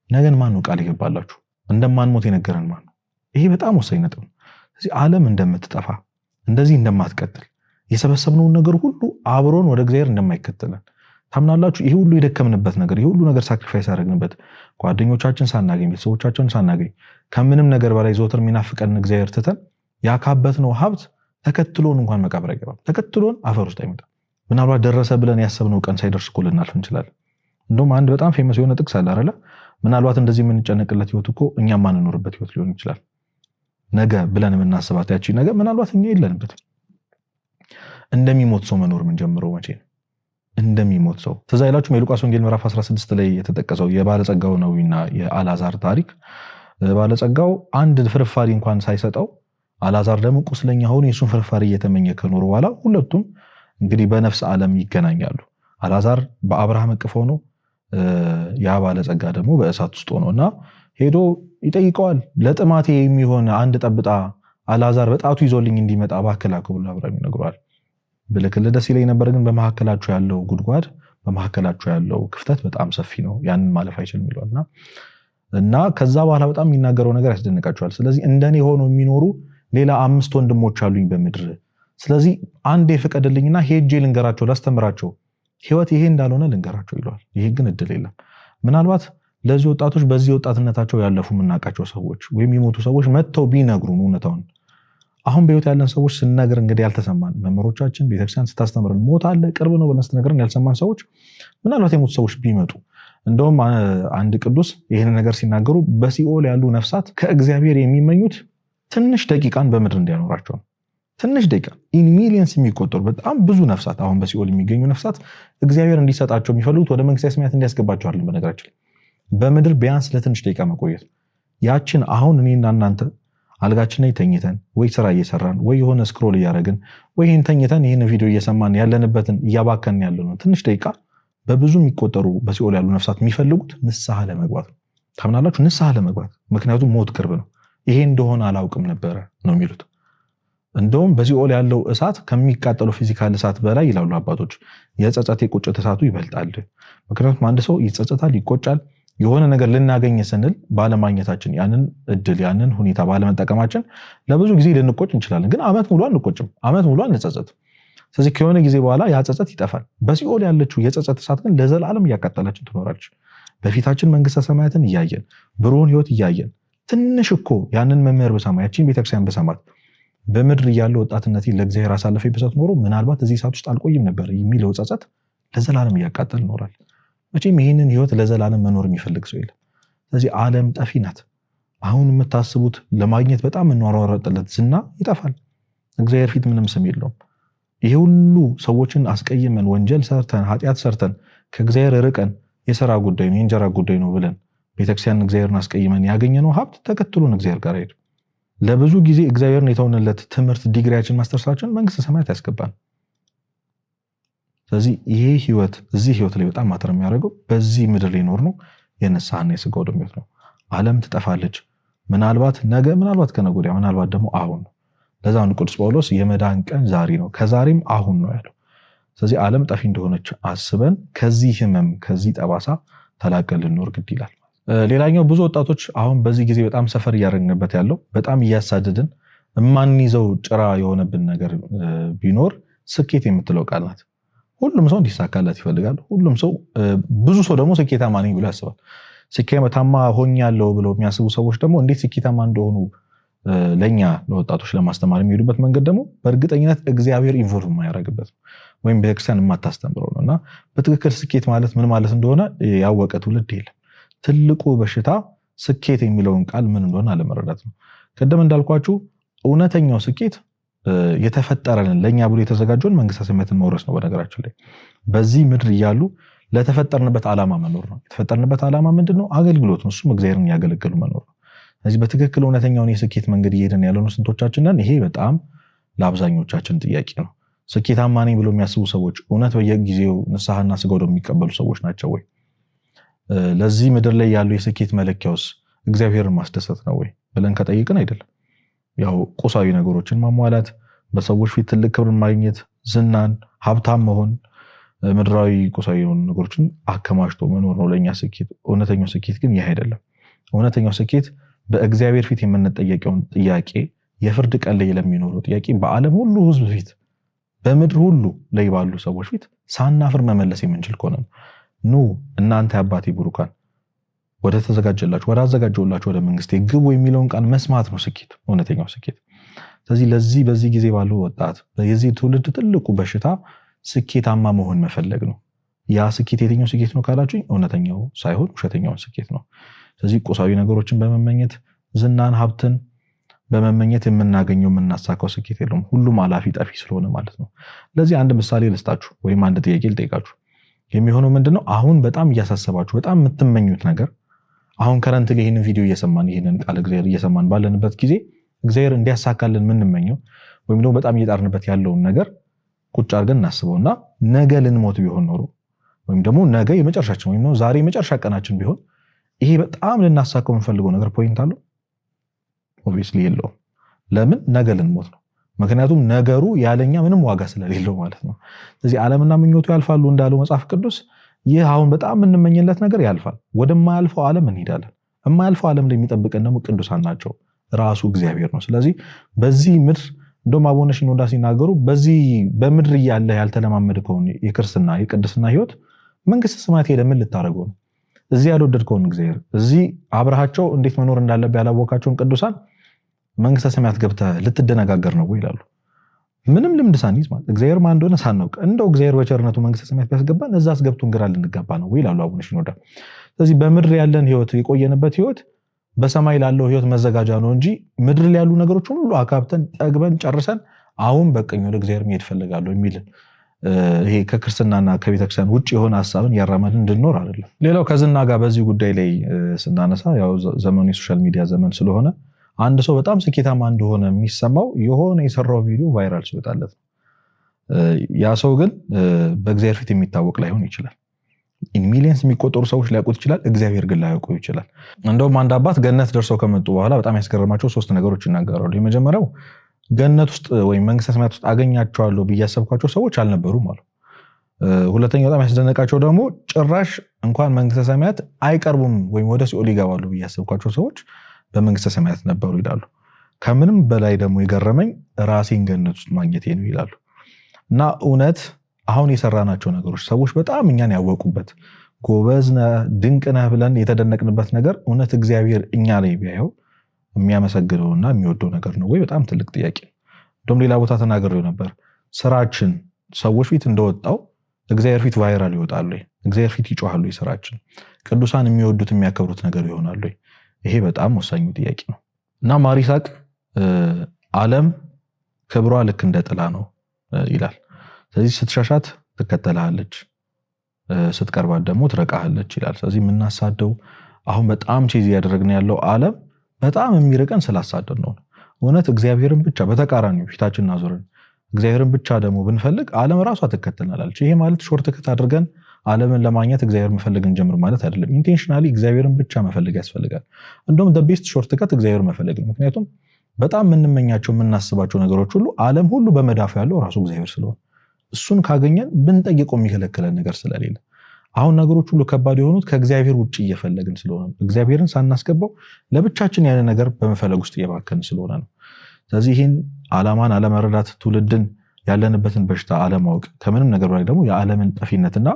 ነገን ማን ነው ቃል ይገባላችሁ? እንደማንሞት የነገረን ማን ነው? ይሄ በጣም ወሳኝ ነጥብ ነው። ስለዚህ ዓለም እንደምትጠፋ እንደዚህ እንደማትቀጥል የሰበሰብነውን ነገር ሁሉ አብሮን ወደ እግዚአብሔር እንደማይከተለን ታምናላችሁ? ይሄ ሁሉ የደከምንበት ነገር፣ ይሄ ሁሉ ነገር ሳክሪፋይስ ያደረግንበት ጓደኞቻችን ሳናገኝ፣ ቤተሰቦቻችን ሳናገኝ፣ ከምንም ነገር በላይ ዘወትር የሚናፍቀን እግዚአብሔር ትተን ያካበትነው ሀብት ተከትሎን እንኳን መቃብር አይገባም። ተከትሎን አፈር ውስጥ አይመጣም። ምናልባት ደረሰ ብለን ያሰብነው ቀን ሳይደርስ እኮ ልናልፍ እንችላለን። እንደውም አንድ በጣም ፌመስ የሆነ ጥቅስ አለ አይደለ? ምናልባት እንደዚህ የምንጨነቅለት ህይወት እኮ እኛ ማንኖርበት ህይወት ሊሆን ይችላል። ነገ ብለን የምናስባት ያቺ ነገ ምናልባት እኛ የለንበት። እንደሚሞት ሰው መኖር የምንጀምረው መቼ ነው? እንደሚሞት ሰው ትዝ አይላችሁም? የሉቃስ ወንጌል ምዕራፍ 16 ላይ የተጠቀሰው የባለጸጋው ነውና የአልዓዛር ታሪክ። ባለጸጋው አንድ ፍርፋሪ እንኳን ሳይሰጠው፣ አልዓዛር ደግሞ ቁስለኛ ሆኖ የሱን ፍርፋሪ እየተመኘ ከኖሩ በኋላ ሁለቱም እንግዲህ በነፍስ ዓለም ይገናኛሉ። አልዓዛር በአብርሃም እቅፍ ሆኖ ያ ባለጸጋ ደግሞ በእሳት ውስጥ ሆኖና ሄዶ ይጠይቀዋል። ለጥማቴ የሚሆን አንድ ጠብታ አልዓዛር በጣቱ ይዞልኝ እንዲመጣ ባከላከ ብሎ አብርሃም ይነግረዋል። ብልክልህ ደስ ይለኝ ነበር፣ ግን በመካከላቸው ያለው ጉድጓድ፣ በመካከላቸው ያለው ክፍተት በጣም ሰፊ ነው፣ ያንን ማለፍ አይችልም ይለዋልና እና ከዛ በኋላ በጣም የሚናገረው ነገር ያስደንቃቸዋል። ስለዚህ እንደኔ ሆኖ የሚኖሩ ሌላ 5 ወንድሞች አሉኝ በምድር። ስለዚህ አንዴ ፍቀድልኝና ሄጄ ልንገራቸው፣ ላስተምራቸው፣ ህይወት ይሄ እንዳልሆነ ልንገራቸው ይለዋል። ይሄ ግን እድል የለም። ምናልባት ለዚህ ወጣቶች በዚህ ወጣትነታቸው ያለፉ የምናውቃቸው ሰዎች ወይም የሞቱ ሰዎች መጥተው ቢነግሩን እውነታውን፣ አሁን በህይወት ያለን ሰዎች ስንነግር እንግዲህ ያልተሰማን፣ መምህሮቻችን ቤተክርስቲያን ስታስተምረን ሞት አለ ቅርብ ነው ብለን ስትነግረን ያልሰማን ሰዎች ምናልባት የሞቱ ሰዎች ቢመጡ፣ እንደውም አንድ ቅዱስ ይህን ነገር ሲናገሩ በሲኦል ያሉ ነፍሳት ከእግዚአብሔር የሚመኙት ትንሽ ደቂቃን በምድር እንዲያኖራቸው ነው። ትንሽ ደቂቃ ኢን ሚሊየንስ የሚቆጠሩ በጣም ብዙ ነፍሳት አሁን በሲኦል የሚገኙ ነፍሳት እግዚአብሔር እንዲሰጣቸው የሚፈልጉት ወደ መንግስተ ሰማያት እንዲያስገባቸው አይደለም። በነገራችን በምድር ቢያንስ ለትንሽ ደቂቃ መቆየት፣ ያችን አሁን እኔና እናንተ አልጋችን ላይ ተኝተን ወይ ስራ እየሰራን ወይ የሆነ ስክሮል እያደረግን ወይ ይህን ተኝተን ይህን ቪዲዮ እየሰማን ያለንበትን እያባከን ያለው ነው ትንሽ ደቂቃ በብዙ የሚቆጠሩ በሲኦል ያሉ ነፍሳት የሚፈልጉት ንስሐ ለመግባት ነው። ታምናላችሁ? ንስሐ ለመግባት። ምክንያቱም ሞት ቅርብ ነው። ይሄ እንደሆነ አላውቅም ነበረ ነው የሚሉት። እንደውም በሲኦል ያለው እሳት ከሚቃጠለው ፊዚካል እሳት በላይ ይላሉ አባቶች የጸጸት የቁጭት እሳቱ ይበልጣል። ምክንያቱም አንድ ሰው ይጸጸታል፣ ይቆጫል። የሆነ ነገር ልናገኝ ስንል ባለማግኘታችን፣ ያንን እድል ያንን ሁኔታ ባለመጠቀማችን ለብዙ ጊዜ ልንቆጭ እንችላለን። ግን ዓመት ሙሉ አንቆጭም፣ ዓመት ሙሉ አንጸጸትም። ስለዚህ ከሆነ ጊዜ በኋላ ያ ጸጸት ይጠፋል። በሲኦል ያለችው የጸጸት እሳት ግን ለዘላለም እያቃጠላችን ትኖራለች። በፊታችን መንግስተ ሰማያትን እያየን ብሩህን ህይወት እያየን ትንሽ እኮ ያንን መምህር በሰማ ያቺን ቤተክርስቲያን በሰማት በምድር እያለው ወጣትነቴ ለእግዚአብሔር አሳልፌ ብሰጥ ኖሮ ምናልባት እዚህ እሳት ውስጥ አልቆይም ነበር የሚለው ጸጸት ለዘላለም እያቃጠል ይኖራል። መቼም ይህንን ህይወት ለዘላለም መኖር የሚፈልግ ሰው የለም። ስለዚህ ዓለም ጠፊ ናት። አሁን የምታስቡት ለማግኘት በጣም የምንሯሯጥለት ዝና ይጠፋል። እግዚአብሔር ፊት ምንም ስም የለውም። ይሄ ሁሉ ሰዎችን አስቀይመን ወንጀል ሰርተን ኃጢአት ሰርተን ከእግዚአብሔር ርቀን የሥራ ጉዳይ ነው የእንጀራ ጉዳይ ነው ብለን ቤተክርስቲያን እግዚአብሔርን አስቀይመን ያገኘነው ሀብት ተከትሎን እግዚአብሔር ጋር ሄዱ። ለብዙ ጊዜ እግዚአብሔርን የተውንለት ትምህርት ዲግሪያችን ማስተርሳችን መንግስተ ሰማያት ያስገባል። ስለዚህ ይሄ ህይወት እዚህ ህይወት ላይ በጣም ማተር የሚያደርገው በዚህ ምድር ላይ ኖር ነው የነሳና የስጋው ደም ነው። ዓለም ትጠፋለች። ምናልባት ነገ፣ ምናልባት ከነገ ወዲያ፣ ምናልባት ደግሞ አሁን ነው። ለዛ ነው ቅዱስ ጳውሎስ የመዳን ቀን ዛሬ ነው፣ ከዛሬም አሁን ነው ያለው። ስለዚህ ዓለም ጠፊ እንደሆነች አስበን ከዚህ ህመም ከዚህ ጠባሳ ተላቀን ልንኖር ግድ ይላል። ሌላኛው ብዙ ወጣቶች አሁን በዚህ ጊዜ በጣም ሰፈር እያደረግንበት ያለው በጣም እያሳደድን የማንይዘው ጭራ የሆነብን ነገር ቢኖር ስኬት የምትለው ቃል ናት። ሁሉም ሰው እንዲሳካላት ይፈልጋል። ሁሉም ሰው ብዙ ሰው ደግሞ ስኬታማ ነኝ ብሎ ያስባል። ስኬታማ ሆኛለሁ ብለው የሚያስቡ ሰዎች ደግሞ እንዴት ስኬታማ እንደሆኑ ለኛ ለወጣቶች ለማስተማር የሚሄዱበት መንገድ ደግሞ በእርግጠኝነት እግዚአብሔር ኢንቮልቭ የማያደርግበት ወይም ቤተክርስቲያን የማታስተምረው ነው። እና በትክክል ስኬት ማለት ምን ማለት እንደሆነ ያወቀ ትውልድ የለም። ትልቁ በሽታ ስኬት የሚለውን ቃል ምን እንደሆነ አለመረዳት ነው። ቀደም እንዳልኳችሁ እውነተኛው ስኬት የተፈጠረንን ለኛ ብሎ የተዘጋጀውን መንግስተ ሰማያትን መውረስ ነው። በነገራችን ላይ በዚህ ምድር እያሉ ለተፈጠርንበት ዓላማ መኖር ነው። የተፈጠርንበት ዓላማ ምንድነው? አገልግሎት ነው። እሱም እግዚአብሔርን ያገለግሉ መኖር ነው። ስለዚህ በትክክል እውነተኛውን የስኬት መንገድ እየሄድን ያለነው ስንቶቻችን ነን? ይሄ በጣም ለአብዛኞቻችን ጥያቄ ነው። ስኬታማ ነኝ ብሎ የሚያስቡ ሰዎች እውነት በየጊዜው ንስሐና ስጋው ደሙ የሚቀበሉ ሰዎች ናቸው ወይ? ለዚህ ምድር ላይ ያለው የስኬት መለኪያውስ እግዚአብሔርን ማስደሰት ነው ወይ ብለን ከጠይቅን አይደለም። ያው ቁሳዊ ነገሮችን ማሟላት፣ በሰዎች ፊት ትልቅ ክብርን ማግኘት፣ ዝናን፣ ሀብታም መሆን፣ ምድራዊ ቁሳዊ የሆኑ ነገሮችን አከማችቶ መኖር ነው ለኛ ስኬት። እውነተኛው ስኬት ግን ይህ አይደለም። እውነተኛው ስኬት በእግዚአብሔር ፊት የምንጠየቀውን ጥያቄ፣ የፍርድ ቀን ላይ ለሚኖረው ጥያቄ በዓለም ሁሉ ሕዝብ ፊት በምድር ሁሉ ላይ ባሉ ሰዎች ፊት ሳናፍር መመለስ የምንችል ከሆነ ኑ እናንተ አባቴ ብሩካን ወደ ተዘጋጀላችሁ ወደ አዘጋጀውላችሁ ወደ መንግስቴ ግቡ የሚለውን ቃል መስማት ነው ስኬት፣ እውነተኛው ስኬት። ስለዚህ በዚህ ጊዜ ባለው ወጣት የዚህ ትውልድ ትልቁ በሽታ ስኬታማ መሆን መፈለግ ነው። ያ ስኬት የትኛው ስኬት ነው ካላችሁኝ እውነተኛው ሳይሆን ውሸተኛው ስኬት ነው። ስለዚህ ቁሳዊ ነገሮችን በመመኘት ዝናን፣ ሀብትን በመመኘት የምናገኘው የምናሳካው ስኬት የለውም። ሁሉም አላፊ ጠፊ ስለሆነ ማለት ነው። ለዚህ አንድ ምሳሌ ልስጣችሁ ወይም አንድ ጥያቄ ልጠይቃችሁ። የሚሆነው ምንድነው? አሁን በጣም እያሳሰባችሁ በጣም የምትመኙት ነገር አሁን ከረንት ላይ ይህንን ቪዲዮ እየሰማን ይህንን ቃል እግዚአብሔር እየሰማን ባለንበት ጊዜ እግዚአብሔር እንዲያሳካልን የምንመኘው ወይም ደግሞ በጣም እየጣርንበት ያለውን ነገር ቁጭ አድርገን እናስበውና ነገ ልንሞት ቢሆን ኖሮ ወይም ደግሞ ነገ የመጨረሻችን ወይም ደግሞ ዛሬ የመጨረሻ ቀናችን ቢሆን ይሄ በጣም ልናሳካው የምንፈልገው ነገር ፖይንት አለው? ኦብቪየስሊ የለውም። ለምን? ነገ ልንሞት ነው። ምክንያቱም ነገሩ ያለኛ ምንም ዋጋ ስለሌለው ማለት ነው። ስለዚህ ዓለምና ምኞቱ ያልፋሉ እንዳለው መጽሐፍ ቅዱስ ይህ አሁን በጣም የምንመኝለት ነገር ያልፋል። ወደማያልፈው ዓለም እንሄዳለን። የማያልፈው ዓለም ላይ የሚጠብቀን ደግሞ ቅዱሳን ናቸው፣ ራሱ እግዚአብሔር ነው። ስለዚህ በዚህ ምድር እንደውም አቡነ ሽኖዳ ሲናገሩ በዚህ በምድር እያለ ያልተለማመድከውን የክርስትና የቅድስና ህይወት መንግስተ ሰማያት ሄደህ ምን ልታደርገው ነው? እዚህ ያልወደድከውን እግዚአብሔር እዚህ አብረሃቸው እንዴት መኖር እንዳለብህ ያላወቃቸውን ቅዱሳን መንግስተ ሰማያት ገብተህ ልትደነጋገር ነው ይላሉ። ምንም ልምድ ሳንይዝ ማለት እግዚአብሔር ማን እንደሆነ ሳናውቅ እንደው እግዚአብሔር በቸርነቱ መንግስተ ሰማያት ቢያስገባን እዛ አስገብቶን ግራ ልንጋባ ነው ይላሉ አቡነ ሽኖዳ። ስለዚህ በምድር ያለን ህይወት የቆየንበት ህይወት በሰማይ ላለው ህይወት መዘጋጃ ነው እንጂ ምድር ላይ ያሉ ነገሮች ሁሉ አካብተን ጠግበን ጨርሰን አሁን በቀኝ ወደ እግዚአብሔር መሄድ ፈልጋለሁ የሚል ይሄ ከክርስትናና ከቤተክርስቲያን ውጭ የሆነ ሐሳብን ያራመድን እንድንኖር አይደለም። ሌላው ከዝና ጋር በዚህ ጉዳይ ላይ ስናነሳ ያው ዘመኑ የሶሻል ሚዲያ ዘመን ስለሆነ አንድ ሰው በጣም ስኬታማ እንደሆነ የሚሰማው የሆነ የሰራው ቪዲዮ ቫይራል ሲወጣለት ነው። ያ ሰው ግን በእግዚአብሔር ፊት የሚታወቅ ላይሆን ይችላል። ኢን ሚሊየንስ የሚቆጠሩ ሰዎች ሊያውቁት ይችላል፣ እግዚአብሔር ግን ላያውቀው ይችላል። እንደውም አንድ አባት ገነት ደርሰው ከመጡ በኋላ በጣም ያስገረማቸው 3 ነገሮች ይናገራሉ። የመጀመሪያው ገነት ውስጥ ወይም መንግስተ ሰማያት ውስጥ አገኛቸዋለሁ ብዬ ያሰብኳቸው ሰዎች አልነበሩም አሉ። ሁለተኛው በጣም ያስደነቃቸው ደግሞ ጭራሽ እንኳን መንግስተ ሰማያት አይቀርቡም ወይም ወደ ሲኦል ይገባሉ ብዬ ያሰብኳቸው ሰዎች በመንግስተ ሰማያት ነበሩ ይላሉ። ከምንም በላይ ደግሞ የገረመኝ ራሴን ገነት ውስጥ ማግኘቴ ነው ይላሉ። እና እውነት አሁን የሰራናቸው ነገሮች ሰዎች በጣም እኛን ያወቁበት ጎበዝ ነህ ድንቅ ነህ ብለን የተደነቅንበት ነገር እውነት እግዚአብሔር እኛ ላይ ቢያየው የሚያመሰግነውና የሚወደው ነገር ነው ወይ? በጣም ትልቅ ጥያቄ። እንደውም ሌላ ቦታ ተናግሬው ነበር። ስራችን ሰዎች ፊት እንደወጣው እግዚአብሔር ፊት ቫይራል ይወጣል ወይ? እግዚአብሔር ፊት ይጮሃሉ ወይ? ስራችን ቅዱሳን የሚወዱት የሚያከብሩት ነገር ይሆናል ወይ? ይሄ በጣም ወሳኙ ጥያቄ ነው። እና ማር ይስሐቅ ዓለም ክብሯ ልክ እንደ ጥላ ነው ይላል። ስለዚህ ስትሻሻት ትከተልሃለች፣ ስትቀርባት ደግሞ ትረቃሃለች ይላል። ስለዚህ የምናሳደው አሁን በጣም ቼዝ እያደረግን ያለው ዓለም በጣም የሚርቀን ስላሳደድ ነው። እውነት እግዚአብሔርን ብቻ በተቃራኒው ፊታችንን አዞረን እግዚአብሔርን ብቻ ደግሞ ብንፈልግ ዓለም ራሷ ትከተልናለች። ይሄ ማለት ሾርት ከት አድርገን ዓለምን ለማግኘት እግዚአብሔር መፈለግ እንጀምር ማለት አይደለም። ኢንቴንሽናሊ እግዚአብሔርን ብቻ መፈለግ ያስፈልጋል። እንደውም the best ሾርት ከት እግዚአብሔር መፈለግ ነው። ምክንያቱም በጣም የምንመኛቸው የምናስባቸው ነገሮች ሁሉ ዓለም ሁሉ በመዳፉ ያለው ራሱ እግዚአብሔር ስለሆነ እሱን ካገኘን ብንጠይቀው የሚከለክለን ነገር ስለሌለ አሁን ነገሮች ሁሉ ከባድ የሆኑት ከእግዚአብሔር ውጭ እየፈለግን ስለሆነ እግዚአብሔርን ሳናስገባው ለብቻችን ያለ ነገር በመፈለግ ውስጥ እየባከን ስለሆነ ነው። ስለዚህ ይህን ዓላማን አለመረዳት፣ ትውልድን ያለንበትን በሽታ አለማወቅ፣ ከምንም ነገር በላይ ደግሞ የዓለምን ጠፊነትና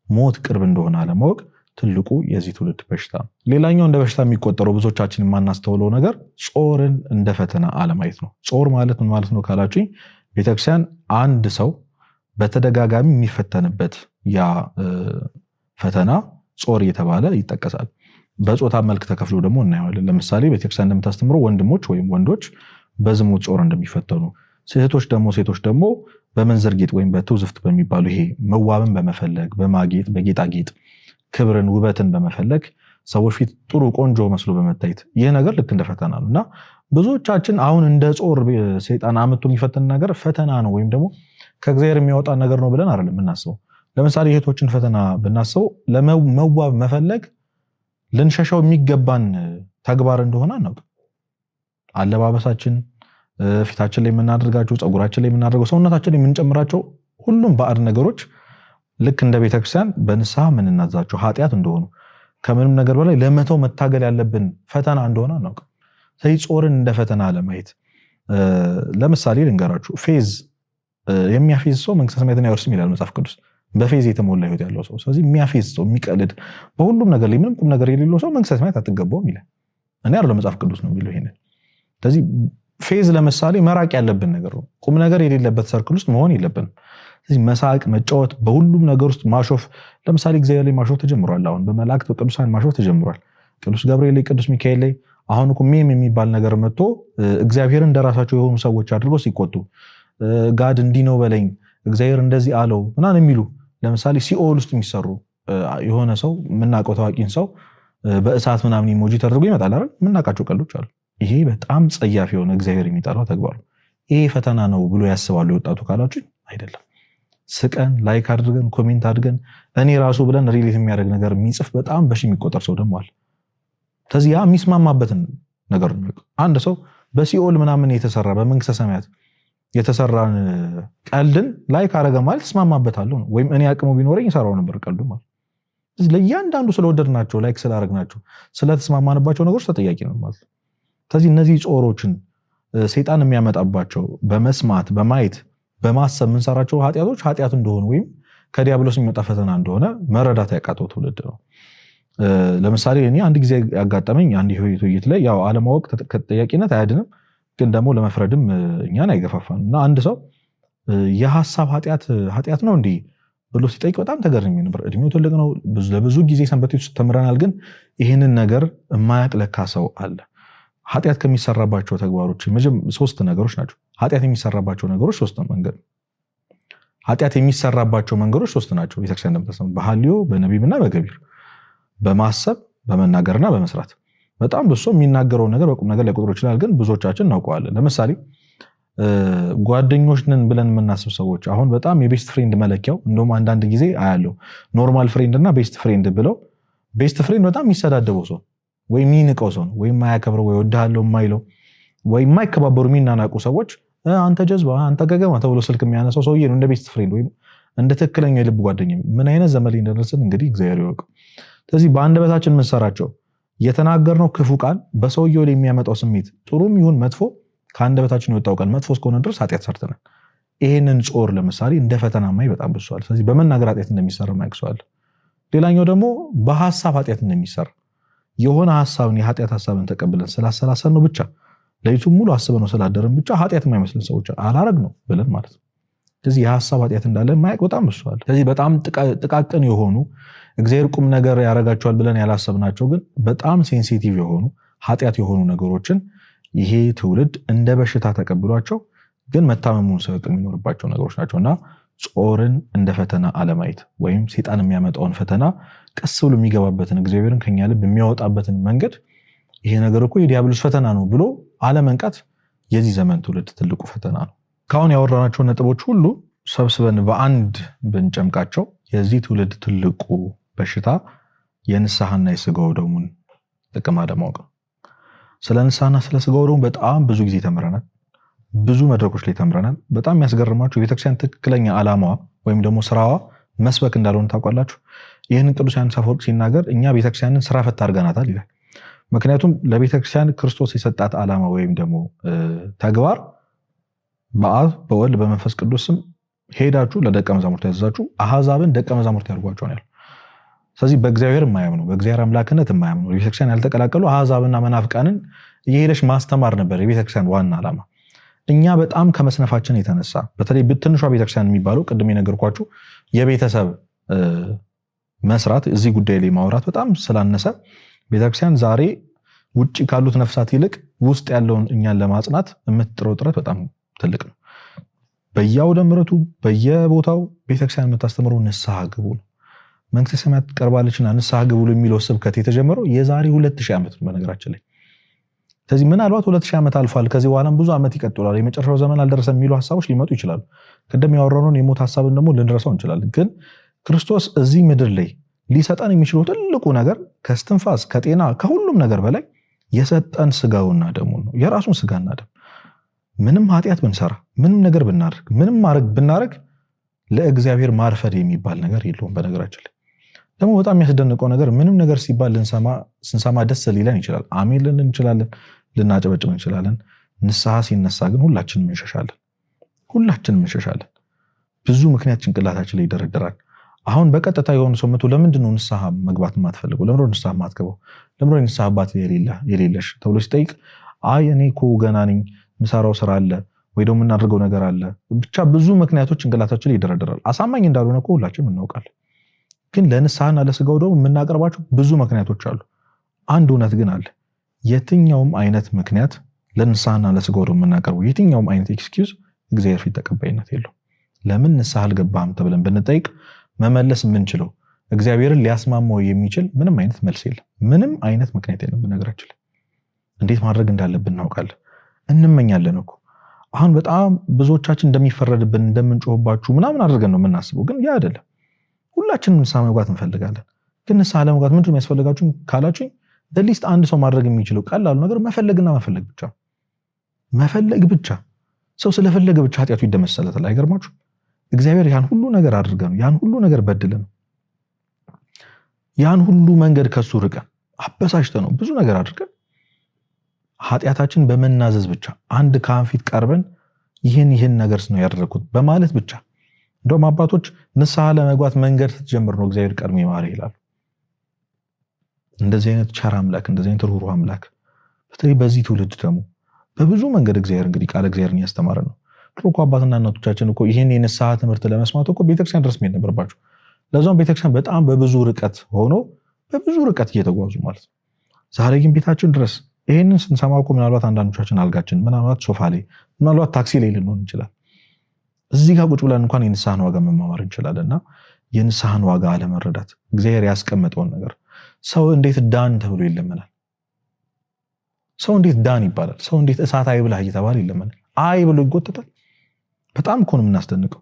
ሞት ቅርብ እንደሆነ አለማወቅ ትልቁ የዚህ ትውልድ በሽታ ነው። ሌላኛው እንደ በሽታ የሚቆጠረው ብዙዎቻችን የማናስተውለው ነገር ጾርን እንደ ፈተና አለማየት ነው። ጾር ማለት ምን ማለት ነው ካላችሁኝ ቤተክርስቲያን አንድ ሰው በተደጋጋሚ የሚፈተንበት ያ ፈተና ጾር እየተባለ ይጠቀሳል። በጾታ መልክ ተከፍሎ ደግሞ እናየዋለን። ለምሳሌ ቤተክርስቲያን እንደምታስተምረው ወንድሞች ወይም ወንዶች በዝሙት ጾር እንደሚፈተኑ፣ ሴቶች ደግሞ በመንዘር ጌጥ ወይም በትውዝፍት በሚባሉ ይሄ መዋብን በመፈለግ በማጌጥ በጌጣጌጥ ክብርን ውበትን በመፈለግ ሰዎች ፊት ጥሩ ቆንጆ መስሎ በመታየት ይህ ነገር ልክ እንደ ፈተና ነው እና ብዙዎቻችን አሁን እንደ ጾር ሰይጣን አመጡ የሚፈተን ነገር ፈተና ነው ወይም ደግሞ ከእግዚአብሔር የሚያወጣ ነገር ነው ብለን አይደለም የምናስበው። ለምሳሌ የእህቶችን ፈተና ብናስበው ለመዋብ መፈለግ ልንሸሻው የሚገባን ተግባር እንደሆነ አናውቅም። አለባበሳችን፣ ፊታችን ላይ የምናደርጋቸው፣ ፀጉራችን ላይ የምናደርገው፣ ሰውነታችን ላይ የምንጨምራቸው ሁሉም ባዕድ ነገሮች ልክ እንደ ቤተክርስቲያን በንስሐ የምንናዛቸው ኃጢአት እንደሆኑ ከምንም ነገር በላይ ለመተው መታገል ያለብን ፈተና እንደሆነ አናውቅም። ስለዚህ ጾርን እንደ ፈተና ለማየት ለምሳሌ ልንገራችሁ። ፌዝ የሚያፌዝ ሰው መንግስተ ሰማያትን አይወርስም ይላል መጽሐፍ ቅዱስ። በፌዝ የተሞላ ህይወት ያለው ሰው፣ ስለዚህ የሚያፌዝ ሰው፣ የሚቀልድ በሁሉም ነገር ላይ ምንም ቁም ነገር የሌለው ሰው መንግስተ ሰማያት አትገባውም ይላል። እኔ አይደለም መጽሐፍ ቅዱስ ነው የሚለው ይሄንን። ስለዚህ ፌዝ ለምሳሌ መራቅ ያለብን ነገር ነው። ቁም ነገር የሌለበት ሰርክል ውስጥ መሆን የለብንም። ስለዚህ መሳቅ፣ መጫወት፣ በሁሉም ነገር ውስጥ ማሾፍ። ለምሳሌ እግዚአብሔር ላይ ማሾፍ ተጀምሯል። አሁን በመላእክት በቅዱሳን ማሾፍ ተጀምሯል። ቅዱስ ገብርኤል ላይ፣ ቅዱስ ሚካኤል ላይ አሁን እኮ ሜም የሚባል ነገር መጥቶ እግዚአብሔርን እንደራሳቸው የሆኑ ሰዎች አድርገው ሲቆጡ ጋድ እንዲህ ነው በለኝ እግዚአብሔር እንደዚህ አለው ምናምን የሚሉ ለምሳሌ ሲኦል ውስጥ የሚሰሩ የሆነ ሰው የምናውቀው ታዋቂን ሰው በእሳት ምናምን ኢሞጂ ተደርጎ ይመጣል አይደል? የምናውቃቸው ቀልዶች አሉ። ይሄ በጣም ጸያፍ የሆነ እግዚአብሔር የሚጠላው ተግባር ነው። ይሄ ፈተና ነው ብሎ ያስባሉ የወጣቱ ካላችሁ አይደለም። ስቀን ላይክ አድርገን ኮሜንት አድርገን እኔ ራሱ ብለን ሪሌት የሚያደርግ ነገር የሚጽፍ በጣም በሺ የሚቆጠር ሰው ደግሞ አለ። ስለዚህ ያ የሚስማማበትን ነገር ነው። አንድ ሰው በሲኦል ምናምን የተሰራ በመንግስተ ሰማያት የተሰራን ቀልድን ላይክ አረገ ማለት ተስማማበታለሁ ነው። ወይም እኔ አቅሙ ቢኖረኝ እሰራው ነበር ቀልዱ ማለት። ስለዚህ ለእያንዳንዱ ስለወደድናቸው ላይክ ስላደረግናቸው ስለተስማማንባቸው ነገሮች ተጠያቂ ነው ማለት። ስለዚህ እነዚህ ጾሮችን ሰይጣን የሚያመጣባቸው በመስማት በማየት በማሰብ የምንሰራቸው ኃጢአቶች ኃጢአት እንደሆኑ ወይም ከዲያብሎስ የሚመጣ ፈተና እንደሆነ መረዳት ያቃተው ትውልድ ነው። ለምሳሌ እኔ አንድ ጊዜ ያጋጠመኝ አንድ ህይወት ውይይት ላይ ያው አለማወቅ ከተጠያቂነት አያድንም፣ ግን ደግሞ ለመፍረድም እኛን አይገፋፋንም። እና አንድ ሰው የሐሳብ ኃጢአት ነው እንዲህ ብሎ ሲጠይቅ በጣም ተገርሜ ነበር። እድሜው ትልቅ ነው፣ ለብዙ ጊዜ ሰንበት ውስጥ ተምረናል። ግን ይህንን ነገር የማያውቅ ለካ ሰው አለ። ኃጢአት ከሚሰራባቸው ተግባሮች ሶስት ነገሮች ናቸው። ኃጢአት የሚሰራባቸው ነገሮች ኃጢአት የሚሰራባቸው መንገዶች ሶስት ናቸው። ቤተክርስቲያን እንደምታስተምረው በሐልዮ በነቢብና በገቢር፣ በማሰብ በመናገርና በመስራት። በጣም ብዙ ሰው የሚናገረውን ነገር በቁም ነገር ሊቆጥረው ይችላል፣ ግን ብዙዎቻችን እናውቀዋለን። ለምሳሌ ጓደኞች ነን ብለን የምናስብ ሰዎች አሁን በጣም የቤስት ፍሬንድ መለኪያው እንደውም አንዳንድ ጊዜ አያለው ኖርማል ፍሬንድ እና ቤስት ፍሬንድ ብለው ቤስት ፍሬንድ በጣም የሚሰዳደበው ሰው ወይ የሚንቀው ሰው ነው፣ ወይ የማያከብረው፣ ወይ ወድሃለው የማይለው፣ ወይ የማይከባበሩ የሚናናቁ ሰዎች አንተ ጀዝባ አንተ ገገማ ተብሎ ስልክ የሚያነሳው ሰውዬ ነው እንደ ቤስት ፍሬንድ ወይም እንደ ትክክለኛ የልብ ጓደኛ። ምን አይነት ዘመን ላይ እንደደረስን እንግዲህ እግዚአብሔር ይወቅ። ስለዚህ በአንደበታችን የምንሰራቸው የተናገርነው ክፉ ቃል በሰውየው ላይ የሚያመጣው ስሜት ጥሩም ይሁን መጥፎ ከአንደበታችን የወጣው ቃል መጥፎ እስከሆነ ድረስ ኃጢአት ሰርተናል። ይሄንን ጾር ለምሳሌ እንደ ፈተና ማይ በጣም ብሷል። ስለዚህ በመናገር ኃጢአት እንደሚሰራ ማይክሰዋል። ሌላኛው ደግሞ በሐሳብ ኃጢአት እንደሚሰራ የሆነ ሐሳብን የኃጢአት ሐሳብን ተቀብለን ስላሰላሰል ነው ብቻ ለይቱም ሙሉ አስበን ነው ስላደረን ብቻ ኃጢአት የማይመስልን ሰዎች አላረግ ነው ብለን ማለት ነው። ስለዚህ የሐሳብ ኃጢአት እንዳለ ማይክ በጣም ብሷል። ስለዚህ በጣም ጥቃቅን የሆኑ እግዚአብሔር ቁም ነገር ያረጋቸዋል ብለን ያላሰብናቸው ግን በጣም ሴንሲቲቭ የሆኑ ኃጢአት የሆኑ ነገሮችን ይሄ ትውልድ እንደ በሽታ ተቀብሏቸው ግን መታመሙን ሰው የሚኖርባቸው ነገሮች ናቸውና ጾርን እንደ ፈተና አለማየት ወይም ሰይጣን የሚያመጣውን ፈተና ቀስ ብሎ የሚገባበትን እግዚአብሔርን ከኛ ልብ የሚያወጣበትን መንገድ ይሄ ነገር እኮ የዲያብሎስ ፈተና ነው ብሎ አለመንቃት የዚህ ዘመን ትውልድ ትልቁ ፈተና ነው። ካሁን ያወራናቸው ነጥቦች ሁሉ ሰብስበን በአንድ ብንጨምቃቸው የዚህ ትውልድ ትልቁ በሽታ የንስሐና የስጋው ደሙን ጥቅም አለማወቅ ነው። ስለ ንስሐና ስለ ስጋው ደሙ በጣም ብዙ ጊዜ ተምረናል። ብዙ መድረኮች ላይ ተምረናል። በጣም የሚያስገርማችሁ የቤተክርስቲያን ትክክለኛ ዓላማዋ ወይም ደግሞ ስራዋ መስበክ እንዳልሆነ ታውቃላችሁ። ይህንን ቅዱስ ዮሐንስ አፈወርቅ ሲናገር እኛ ቤተክርስቲያንን ስራ ፈት አድርገናታል ይላል። ምክንያቱም ለቤተክርስቲያን ክርስቶስ የሰጣት ዓላማ ወይም ደግሞ ተግባር በአብ በወልድ በመንፈስ ቅዱስ ስም ሄዳችሁ ለደቀ መዛሙርት ያዘዛችሁ አሕዛብን ደቀ መዛሙርት ያድርጓቸው ነው። ስለዚህ በእግዚአብሔር የማያምኑ በእግዚአብሔር አምላክነት የማያምኑ ቤተክርስቲያን ያልተቀላቀሉ አሕዛብና መናፍቃንን እየሄደች ማስተማር ነበር የቤተክርስቲያን ዋና ዓላማ። እኛ በጣም ከመስነፋችን የተነሳ በተለይ ትንሿ ቤተክርስቲያን የሚባለው ቅድም የነገርኳችሁ የቤተሰብ መስራት እዚህ ጉዳይ ላይ ማውራት በጣም ስላነሰ ቤተክርስቲያን ዛሬ ውጪ ካሉት ነፍሳት ይልቅ ውስጥ ያለውን እኛን ለማጽናት የምትጥረው ጥረት በጣም ትልቅ ነው። በየአውደ ምሕረቱ በየቦታው ቤተክርስቲያን የምታስተምረው ንስሐ ግቡ ነው። መንግስተ ሰማያት ቀርባለችና ንስሐ ግቡ የሚለው ስብከት የተጀመረው የዛሬ 2000 ዓመት ነው በነገራችን ላይ። ስለዚህ ምናልባት 2000 ዓመት አልፏል፣ ከዚህ በኋላም ብዙ ዓመት ይቀጥላል፣ የመጨረሻው ዘመን አልደረሰም የሚሉ ሐሳቦች ሊመጡ ይችላሉ። ቀደም ያወራነውን የሞት ሐሳብን ደግሞ ልንረሳው እንችላለን። ግን ክርስቶስ እዚህ ምድር ላይ ሊሰጠን የሚችለው ትልቁ ነገር ከስትንፋስ ከጤና ከሁሉም ነገር በላይ የሰጠን ስጋውና ደሙ ነው። የራሱን ስጋና ደም ምንም ኃጢአት ብንሰራ ምንም ነገር ብናደርግ ምንም ብናደርግ ለእግዚአብሔር ማርፈድ የሚባል ነገር የለውም። በነገራችን ላይ ደግሞ በጣም የሚያስደንቀው ነገር ምንም ነገር ሲባል ስንሰማ ደስ ሊለን ይችላል፣ አሜን ልንል እንችላለን፣ ልናጨበጭብ እንችላለን። ንስሐ ሲነሳ ግን ሁላችንም እንሸሻለን። ብዙ ምክንያት ጭንቅላታችን ላይ ይደረደራል። አሁን በቀጥታ የሆነ ሰው መጥቶ ለምንድን ነው ንስሐ መግባት የማትፈልገው? ለምንድን ነው ንስሐ የማትገባው? ለምንድን ነው ንስሐ አባት የሌለሽ ተብሎ ሲጠይቅ አይ እኔ እኮ ገና ነኝ፣ ምሰራው ስራ አለ ወይ ደግሞ የምናደርገው ነገር አለ፣ ብቻ ብዙ ምክንያቶች ጭንቅላታችን ላይ ይደረደራል። አሳማኝ እንዳልሆነ እኮ ሁላችንም እናውቃለን። ግን ለንስሐና ለስጋው ደግሞ የምናቀርባቸው ብዙ ምክንያቶች አሉ። አንድ እውነት ግን አለ። የትኛውም አይነት ምክንያት ለንስሐና ለስጋው ደግሞ የምናቀርበው የትኛውም አይነት ኤክስኪውዝ እግዚአብሔር ፊት ተቀባይነት የለውም። ለምን ንስሐ አልገባህም ተብለን ብንጠይቅ መመለስ የምንችለው እግዚአብሔርን ሊያስማማው የሚችል ምንም አይነት መልስ የለም። ምንም አይነት ምክንያት የለም። በነገራችን ላይ እንዴት ማድረግ እንዳለብን እናውቃለን፣ እንመኛለን እኮ። አሁን በጣም ብዙዎቻችን እንደሚፈረድብን እንደምንጮህባችሁ ምናምን አድርገን ነው የምናስበው፣ ግን ያ አይደለም። ሁላችንም ንስሐ መግባት እንፈልጋለን። ግን ንስሐ ለመግባት ምንድን ነው የሚያስፈልጋችሁ ካላችሁኝ፣ ሊስት አንድ ሰው ማድረግ የሚችለው ቀላሉ ነገር መፈለግና መፈለግ ብቻ። መፈለግ ብቻ። ሰው ስለፈለገ ብቻ ኃጢአቱ ይደመሰለታል። አይገርማችሁ? እግዚአብሔር ያን ሁሉ ነገር አድርገን ያን ሁሉ ነገር በድለን ያን ሁሉ መንገድ ከሱ ርቀን አበሳጭተን ነው ብዙ ነገር አድርገን ኃጢአታችን በመናዘዝ ብቻ አንድ ካህን ፊት ቀርበን ይህን ነገር ነው ያደረኩት በማለት ብቻ። እንደውም አባቶች ንስሐ ለመግባት መንገድ ስትጀምር ነው እግዚአብሔር ቀድሞ ይማርህ ይላሉ። እንደዚህ አይነት ቸር አምላክ፣ እንደዚህ አይነት ሩህሩህ አምላክ በተለይ በዚህ ትውልድ ደግሞ በብዙ መንገድ እግዚአብሔር እንግዲህ ቃል እግዚአብሔርን ያስተማረን ነው። ድሮ እኮ አባትና እናቶቻችን እኮ ይህን የንስሐ ትምህርት ለመስማት እኮ ቤተክርስቲያን ድረስ መሄድ ነበረባቸው። ለዛም ቤተክርስቲያን በጣም በብዙ ርቀት እየተጓዙ ማለት ነው። ዛሬ ግን ቤታችን ድረስ ይህንን ስንሰማ እኮ ምናልባት አንዳንዶቻችን አልጋችን፣ ምናልባት ሶፋ ላይ፣ ምናልባት ታክሲ ላይ ልንሆን እንችላል። እዚህ ጋር ቁጭ ብለን እንኳን የንስሐን ዋጋ መማማር እንችላለንና የንስሐን ዋጋ አለመረዳት፣ እግዚአብሔር ያስቀመጠውን ነገር ሰው እንዴት ዳን ተብሎ ይለመናል? ሰው እንዴት ዳን ይባላል? ሰው እንዴት እሳት አይብላህ እየተባለ ይለመናል? አይ ብሎ ይጎተታል። በጣም እኮ ነው የምናስደንቀው።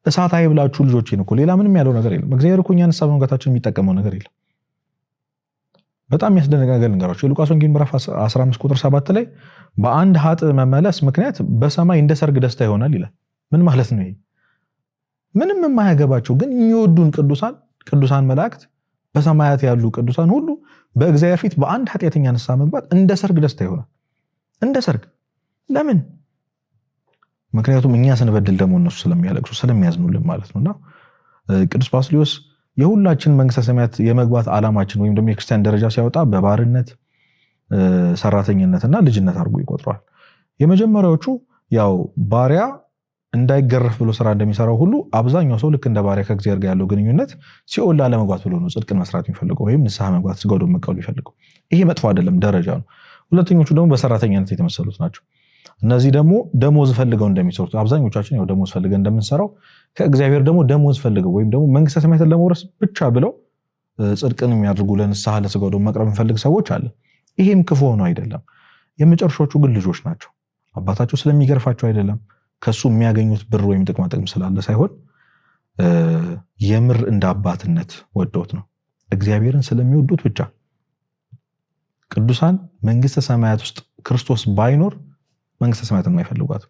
እሳት አይብላችሁ ልጆቼን እኮ ሌላ ምንም ያለው ነገር የለም። እግዚአብሔር እኮ እኛን ንስሐ በመግባታችን የሚጠቀመው ነገር የለም። በጣም የሚያስደንቅ ነገር ልንገራችሁ። የሉቃስ ወንጌል ምዕራፍ 15 ቁጥር 7 ላይ በአንድ ኃጥእ መመለስ ምክንያት በሰማይ እንደ ሰርግ ደስታ ይሆናል ይላል። ምን ማለት ነው ይሄ? ምንም የማያገባቸው ግን የሚወዱን ቅዱሳን መላእክት በሰማያት ያሉ ቅዱሳን ሁሉ በእግዚአብሔር ፊት በአንድ ኃጢአተኛ ንስሐ መግባት እንደ ሰርግ ደስታ ይሆናል። እንደ ሰርግ። ለምን? ምክንያቱም እኛ ስንበድል ደግሞ እነሱ ስለሚያለቅሱ ስለሚያዝኑልን ማለት ነውና ቅዱስ ባስልዮስ የሁላችን መንግስተ ሰማያት የመግባት ዓላማችን ወይም ደግሞ የክርስቲያን ደረጃ ሲያወጣ በባርነት ሰራተኝነትና ልጅነት አድርጎ ይቆጥረዋል። የመጀመሪያዎቹ ያው ባሪያ እንዳይገረፍ ብሎ ስራ እንደሚሰራው ሁሉ አብዛኛው ሰው ልክ እንደ ባሪያ ከእግዚአብሔር ጋር ያለው ግንኙነት ሲኦል ለመግባት ብሎ ነው ጽድቅን መስራት የሚፈልገው ወይም ንስሐ መግባት ስጋው ደሙ መቀበል የሚፈልገው። ይሄ መጥፎ አይደለም፣ ደረጃ ነው። ሁለተኞቹ ደግሞ በሰራተኝነት የተመሰሉት ናቸው። እነዚህ ደግሞ ደሞዝ ፈልገው እንደሚሰሩት፣ አብዛኞቻችን ያው ደሞዝ ፈልገን እንደምንሰራው ከእግዚአብሔር ደግሞ ደሞዝ ፈልገው ወይም ደግሞ መንግስተ ሰማያትን ለመውረስ ብቻ ብለው ጽድቅን የሚያደርጉ ለንስሐ ለስጋው ደሙ መቅረብ የሚፈልግ ሰዎች አለ። ይሄም ክፉ ሆኖ አይደለም። የመጨረሻዎቹ ግን ልጆች ናቸው። አባታቸው ስለሚገርፋቸው አይደለም፣ ከሱ የሚያገኙት ብር ወይም ጥቅማ ጥቅም ስላለ ሳይሆን የምር እንደ አባትነት ወደውት ነው። እግዚአብሔርን ስለሚወዱት ብቻ። ቅዱሳን መንግስተ ሰማያት ውስጥ ክርስቶስ ባይኖር መንግስተ ሰማያትን የማይፈልጓት።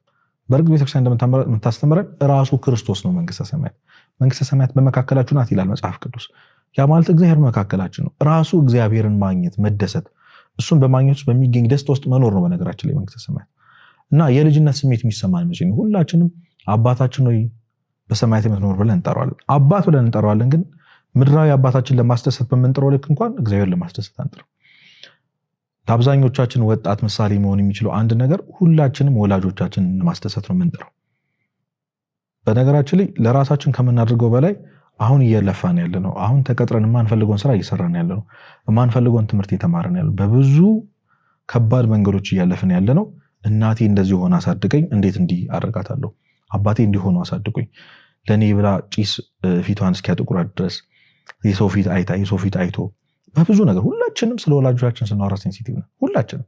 በእርግጥ ቤተክርስቲያን እንደምታስተምረን ራሱ ክርስቶስ ነው መንግስተ ሰማያት። መንግስተ ሰማያት በመካከላችሁ ናት ይላል መጽሐፍ ቅዱስ። ያ ማለት እግዚአብሔር በመካከላችን ነው። ራሱ እግዚአብሔርን ማግኘት፣ መደሰት፣ እሱን በማግኘት ውስጥ በሚገኝ ደስታ ውስጥ መኖር ነው በነገራችን ላይ መንግስተ ሰማያት። እና የልጅነት ስሜት የሚሰማን መቼ ነው? ሁላችንም አባታችን ሆይ በሰማያት የምትኖር ብለን እንጠራዋለን። አባት ብለን እንጠራዋለን። ግን ምድራዊ አባታችን ለማስደሰት በምንጥረው ልክ እንኳን እግዚአብሔር ለማስደሰት አንጥረው። ለአብዛኞቻችን ወጣት ምሳሌ መሆን የሚችለው አንድ ነገር ሁላችንም ወላጆቻችንን ማስደሰት ነው የምንጥረው። በነገራችን ላይ ለራሳችን ከምናደርገው በላይ አሁን እየለፋን ያለ ነው። አሁን ተቀጥረን የማንፈልገውን ስራ እየሰራን ያለ ነው። የማንፈልገውን ትምህርት እየተማርን ያለ ነው። በብዙ ከባድ መንገዶች እያለፍን ያለ ነው። እናቴ እንደዚህ ሆነ አሳድገኝ፣ እንዴት እንዲህ አደርጋታለሁ? አባቴ እንዲሆኑ አሳድጎኝ ለኔ ብላ ጪስ ፊቷን እስኪያጥቁራት ድረስ የሰው ፊት አይቶ በብዙ ነገር ሁላችንም ስለ ወላጆቻችን ስናወራ ሴንሲቲቭ ነው። ሁላችንም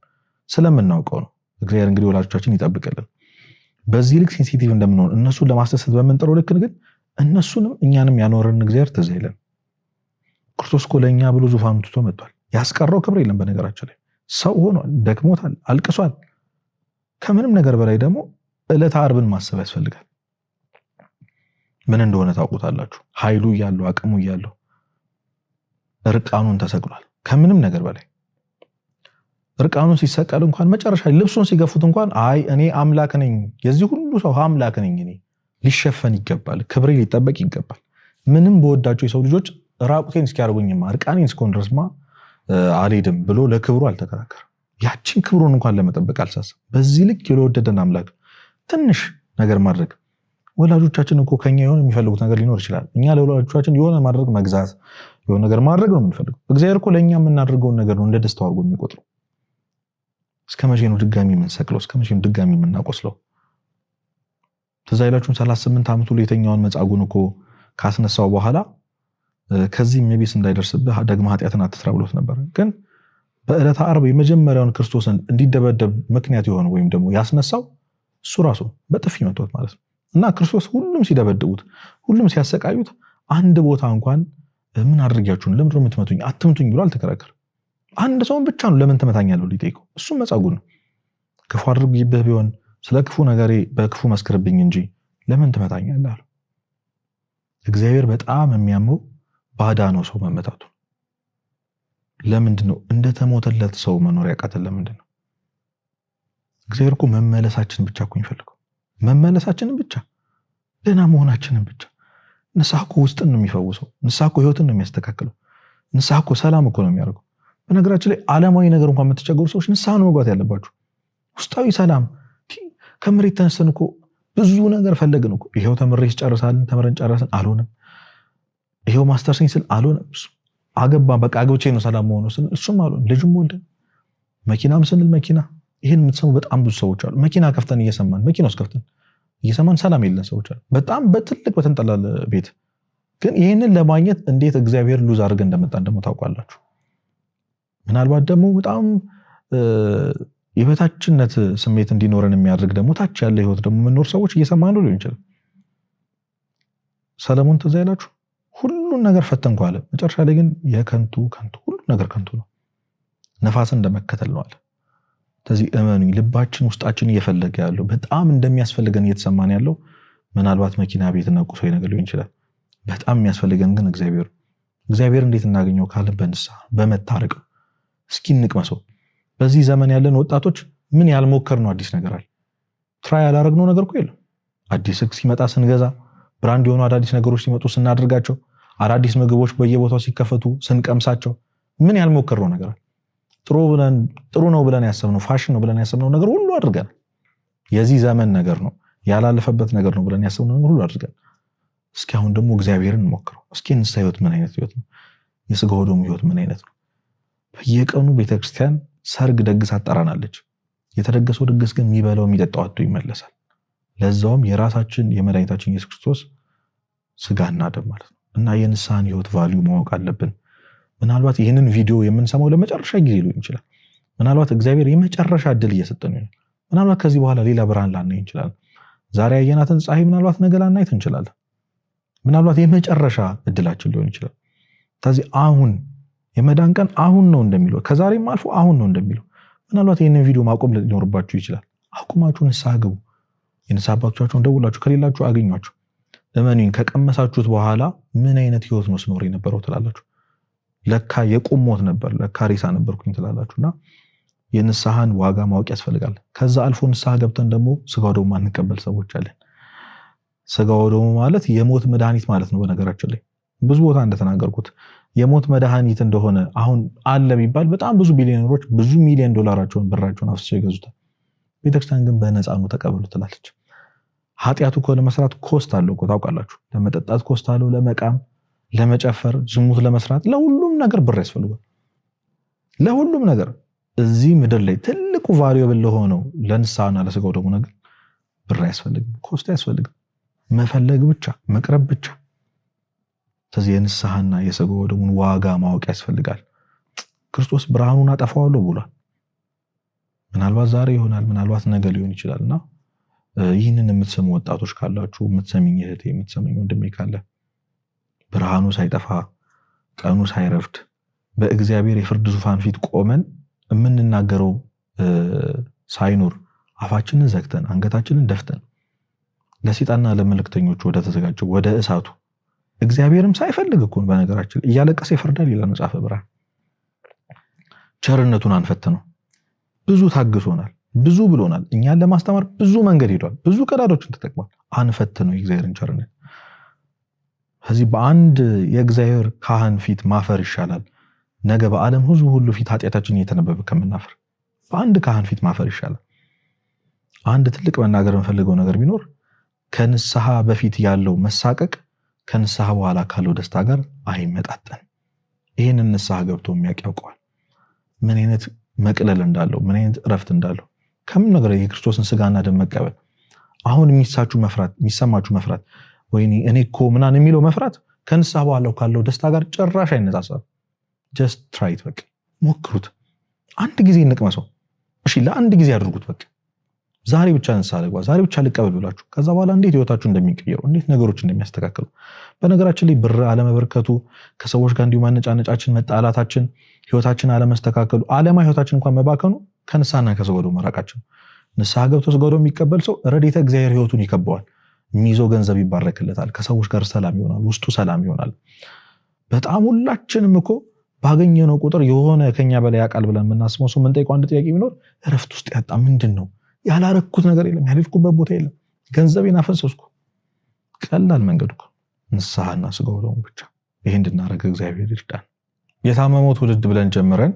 ስለምናውቀው ነው። እግዚአብሔር እንግዲህ ወላጆቻችን ይጠብቅልን። በዚህ ልክ ሴንሲቲቭ እንደምንሆን እነሱን ለማስደሰት በምንጥረው ልክ ግን እነሱንም እኛንም ያኖረን እግዚአብሔር ትዝ ይለን። ክርስቶስ እኮ ለእኛ ብሎ ዙፋኑን ትቶ መጥቷል። ያስቀረው ክብር የለም። በነገራችን ላይ ሰው ሆኗል፣ ደክሞታል፣ አልቅሷል። ከምንም ነገር በላይ ደግሞ ዕለተ ዓርብን ማሰብ ያስፈልጋል። ምን እንደሆነ ታውቁታላችሁ። ኃይሉ እያለው አቅሙ እያለው እርቃኑን ተሰቅሏል። ከምንም ነገር በላይ እርቃኑን ሲሰቀል እንኳን መጨረሻ ልብሱን ሲገፉት እንኳን አይ እኔ አምላክ ነኝ፣ የዚህ ሁሉ ሰው አምላክ ነኝ፣ እኔ ሊሸፈን ይገባል፣ ክብሬ ሊጠበቅ ይገባል፣ ምንም በወዳቸው የሰው ልጆች ራቁቴን እስኪያርጉኝማ እርቃኔን እስኮን ድረስማ አልሄድም ብሎ ለክብሩ አልተከራከረም። ያችን ክብሩን እንኳን ለመጠበቅ አልሳሰም። በዚህ ልክ የወደደን አምላክ ትንሽ ነገር ማድረግ። ወላጆቻችን እኮ ከኛ የሆነ የሚፈልጉት ነገር ሊኖር ይችላል። እኛ ለወላጆቻችን የሆነ ማድረግ መግዛት፣ የሆነ ነገር ማድረግ ነው የምንፈልገው። እግዚአብሔር እኮ ለእኛ የምናደርገውን ነገር ነው እንደ ደስታው አድርጎ የሚቆጥረው። እስከ መቼ ነው ድጋሚ የምንሰቅለው? እስከ መቼ ነው ድጋሚ የምናቆስለው? ትዝ አይላችሁም 38 ዓመቱ ላይ የተኛውን መጻጉዕን እኮ ካስነሳው በኋላ ከዚህም የቢስ እንዳይደርስብህ ደግመህ ኃጢአትን አትስራ ብሎት ነበር። ግን በዕለተ ዓርብ የመጀመሪያውን ክርስቶስን እንዲደበደብ ምክንያት የሆነ ወይም ደግሞ ያስነሳው እሱ ራሱ በጥፊ መቶት ማለት ነው። እና ክርስቶስ ሁሉም ሲደበድቡት፣ ሁሉም ሲያሰቃዩት አንድ ቦታ እንኳን ምን አድርጊያችሁ ነው ለምንድነው የምትመቱኝ አትምቱኝ ብሎ አልተከራከረም። አንድ ሰውን ብቻ ነው ለምን ትመታኛለህ ሊጠይቀው። እሱም መጻጉዕ ነው። ክፉ አድርጌብህ ቢሆን ስለ ክፉ ነገሬ በክፉ መስክርብኝ እንጂ ለምን ትመታኛለህ አለው። እግዚአብሔር በጣም የሚያመው ባዳነው ሰው መመታቱ። ለምንድን ነው እንደተሞተለት ሰው መኖር ያቃተን? ለምንድን ነው? እግዚአብሔር እኮ መመለሳችንን ብቻ እኮ የሚፈልገው መመለሳችንን ብቻ፣ ደህና መሆናችንን ብቻ። ንስሐ እኮ ውስጥን ነው የሚፈውሰው። ንስሐ እኮ ህይወትን ነው የሚያስተካክለው። ንስሐ እኮ ሰላም እኮ ነው የሚያደርገው። በነገራችን ላይ ዓለማዊ ነገር እንኳን የምትቸገሩ ሰዎች ንስሐ ነው መግባት ያለባችሁ። ውስጣዊ ሰላም ከመሬት ተነስተን እኮ ብዙ ነገር ፈለግን እኮ። ይሄው ተምረን ጨረስን አልሆነም። ይሄው ማስተርሲን ስል አልሆነም። አገባ በቃ አግብቼ ነው ሰላም መሆኑ ስል እሱም አልሆነም። ልጅም ወልደን መኪናም ስንል መኪና፣ ይሄን የምትሰሙ በጣም ብዙ ሰዎች አሉ። መኪና ከፍተን እየሰማን መኪና ውስጥ ከፍተን እየሰማን ሰላም የለን ሰዎች አሉ። በጣም በትልቅ በተንጠላለ ቤት። ግን ይህንን ለማግኘት እንዴት እግዚአብሔር ሉዝ አድርገን እንደመጣን ደግሞ ታውቃላችሁ። ምናልባት ደግሞ በጣም የበታችነት ስሜት እንዲኖረን የሚያደርግ ደግሞ ታች ያለ ህይወት ደግሞ የምንኖር ሰዎች እየሰማን ነው ሊሆን ይችላል። ሰለሞን ትዝ ይላችሁ ሁሉን ነገር ፈተንኩ አለ። መጨረሻ ላይ ግን የከንቱ ሁሉ ነገር ከንቱ ነው፣ ነፋስን እንደመከተል ነው አለ። ስለዚህ እመኑኝ ልባችን ውስጣችን እየፈለገ ያለው በጣም እንደሚያስፈልገን እየተሰማን ያለው ምናልባት መኪና ቤትና ቁሳዊ ነገር ሊሆን ይችላል። በጣም የሚያስፈልገን ግን እግዚአብሔር እንዴት እናገኘው ካለ በንስሐ በመታረቅ እስኪ እንቅመሰው። በዚህ ዘመን ያለን ወጣቶች ምን ያልሞከርነው አዲስ ነገር አለ? ትራይ ያላረግነው ነገር እኮ የለም። አዲስ ሲመጣ ስንገዛ፣ ብራንድ የሆኑ አዳዲስ ነገሮች ሲመጡ ስናደርጋቸው፣ አዳዲስ ምግቦች በየቦታው ሲከፈቱ ስንቀምሳቸው ምን ያልሞከርነው ነገር አለ? ጥሩ ነው ብለን ያሰብነው ፋሽን ነው ብለን ያሰብነው ነገር ሁሉ አድርገን፣ የዚህ ዘመን ነገር ነው ያላለፈበት ነገር ነው ብለን ያሰብነው ነገር ሁሉ አድርገን፣ እስኪ አሁን ደግሞ እግዚአብሔርን እንሞክረው። እስኪ ንስሐ ህይወት ምን አይነት ህይወት ነው? የሥጋ ወደሙ ህይወት ምን አይነት ነው? በየቀኑ ቤተክርስቲያን ሰርግ ደግስ አጠራናለች። የተደገሰው ድግስ ግን የሚበላው የሚጠጣው አጥቶ ይመለሳል። ለዛውም የራሳችን የመድኃኒታችን ኢየሱስ ክርስቶስ ስጋና ደም ማለት ነው። እና የንስሐን ህይወት ቫልዩ ማወቅ አለብን። ምናልባት ይህንን ቪዲዮ የምንሰማው ለመጨረሻ ጊዜ ሊሆን ይችላል። ምናልባት እግዚአብሔር የመጨረሻ እድል እየሰጠን ይሆናል። ምናልባት ከዚህ በኋላ ሌላ ብርሃን ላናይ እንችላለን። ዛሬ ያየናትን ፀሐይ ምናልባት ነገ ላናይት እንችላለን። ምናልባት የመጨረሻ እድላችን ሊሆን ይችላል። ስለዚህ አሁን የመዳን ቀን አሁን ነው እንደሚለው፣ ከዛሬም አልፎ አሁን ነው እንደሚለው፣ ምናልባት ይህንን ቪዲዮ ማቆም ሊኖርባችሁ ይችላል። አቁማችሁ ንስሐ ግቡ። የንስሐ አባቶቻችሁን ደውላችሁ ከሌላችሁ አገኟችሁ። እመኑኝ ከቀመሳችሁት በኋላ ምን አይነት ህይወት ነው ስኖር የነበረው ትላላችሁ። ለካ የቁም ሞት ነበር፣ ለካ ሬሳ ነበርኩኝ ትላላችሁና የንስሐን ዋጋ ማወቅ ያስፈልጋል። ከዛ አልፎ ንስሐ ገብተን ደግሞ ስጋው ደግሞ ማንቀበል ሰዎች አለን። ስጋው ደግሞ ማለት የሞት መድኃኒት ማለት ነው። በነገራችን ላይ ብዙ ቦታ እንደተናገርኩት የሞት መድኃኒት እንደሆነ አሁን አለ ቢባል በጣም ብዙ ቢሊዮነሮች ብዙ ሚሊዮን ዶላራቸውን ብራቸውን አፍስሰው ይገዙታል። ቤተክርስቲያን ግን በነፃ ነው ተቀበሉ ትላለች። ኃጢአቱ እኮ ለመስራት ኮስት አለው እኮ ታውቃላችሁ። ለመጠጣት ኮስት አለው፣ ለመቃም፣ ለመጨፈር፣ ዝሙት ለመስራት፣ ለሁሉም ነገር ብር ያስፈልጋል። ለሁሉም ነገር እዚህ ምድር ላይ ትልቁ ቫልዩብል ለሆነው ለንስሐና ለስጋው ደግሞ ነገር ብር አያስፈልግም፣ ኮስት አያስፈልግም። መፈለግ ብቻ መቅረብ ብቻ። ስለዚህ የንስሐና የስጋው ደግሞ ዋጋ ማወቅ ያስፈልጋል። ክርስቶስ ብርሃኑን አጠፋዋለሁ ብሏል። ምናልባት ዛሬ ይሆናል፣ ምናልባት ነገ ሊሆን ይችላልና ይህንን የምትሰሙ ወጣቶች ካላችሁ፣ የምትሰሚኝ እህቴ፣ የምትሰሚኝ ወንድሜ ካለ ብርሃኑ ሳይጠፋ ቀኑ ሳይረፍድ በእግዚአብሔር የፍርድ ዙፋን ፊት ቆመን የምንናገረው ሳይኖር አፋችንን ዘግተን አንገታችንን ደፍተን ለሰይጣንና ለመልእክተኞቹ ወደ ተዘጋጀው ወደ እሳቱ እግዚአብሔርም ሳይፈልግ እኮ በነገራችን እያለቀሰ ይፈርዳል ይላል መጽሐፈ ብርሃን። ቸርነቱን አንፈትነው። ብዙ ታግሶናል፣ ብዙ ብሎናል። እኛን ለማስተማር ብዙ መንገድ ሄዷል፣ ብዙ ቀዳዶችን ተጠቅሟል። አንፈትነው የእግዚአብሔርን ቸርነት። ከዚህ በአንድ የእግዚአብሔር ካህን ፊት ማፈር ይሻላል ነገ በዓለም ሕዝብ ሁሉ ፊት ኃጢአታችን እየተነበበ ከምናፈር በአንድ ካህን ፊት ማፈር ይሻላል። አንድ ትልቅ መናገር የምፈልገው ነገር ቢኖር ከንስሐ በፊት ያለው መሳቀቅ ከንስሐ በኋላ ካለው ደስታ ጋር አይመጣጠን። ይህንን ንስሐ ገብቶ የሚያውቅ ያውቀዋል ምን አይነት መቅለል እንዳለው፣ ምን አይነት እረፍት እንዳለው። ከምን ነገር የክርስቶስን ስጋና ደም መቀበል አሁን የሚሰማችሁ መፍራት ወይኔ እኔ እኮ ምናምን የሚለው መፍራት ከንስሐ በኋላ ካለው ደስታ ጋር ጭራሽ አይነጻጸርም። ጀስት ትራይት፣ በቃ ሞክሩት። አንድ ጊዜ እንቅመሰው። እሺ ለአንድ ጊዜ አድርጉት። በቃ ዛሬ ብቻ ንስሐ ልግባ፣ ዛሬ ብቻ ልቀበል ብላችሁ ከዛ በኋላ እንዴት ህይወታችሁ እንደሚቀየሩ፣ እንዴት ነገሮች እንደሚያስተካክሉ። በነገራችን ላይ ብር አለመበርከቱ፣ ከሰዎች ጋር እንዲሁ ማነጫነጫችን፣ መጣላታችን፣ ህይወታችን አለመስተካከሉ፣ ዓለማ ህይወታችን እንኳን መባከኑ ከንስሐና ከስጋው መራቃችን። ንስሐ ገብቶ ስጋው የሚቀበል ሰው ረድኤተ እግዚአብሔር ህይወቱን ይከበዋል። የሚይዘው ገንዘብ ይባረክለታል። ከሰዎች ጋር ሰላም ይሆናል፣ ውስጡ ሰላም ይሆናል። በጣም ሁላችንም እኮ ባገኘነው ቁጥር የሆነ ከኛ በላይ ያውቃል ብለን የምናስበው ሰው የምንጠይቀው አንድ ጥያቄ ቢኖር እረፍት ውስጥ ያጣ ምንድን ነው? ያላረኩት ነገር የለም፣ ያልሄድኩበት ቦታ የለም፣ ገንዘቤን አፈሰስኩ። ቀላል መንገድ እኮ ንስሐና ስጋው ደሙ ብቻ። ይሄን እንድናደርግ እግዚአብሔር ይርዳን። የታመመው ትውልድ ብለን ጀምረን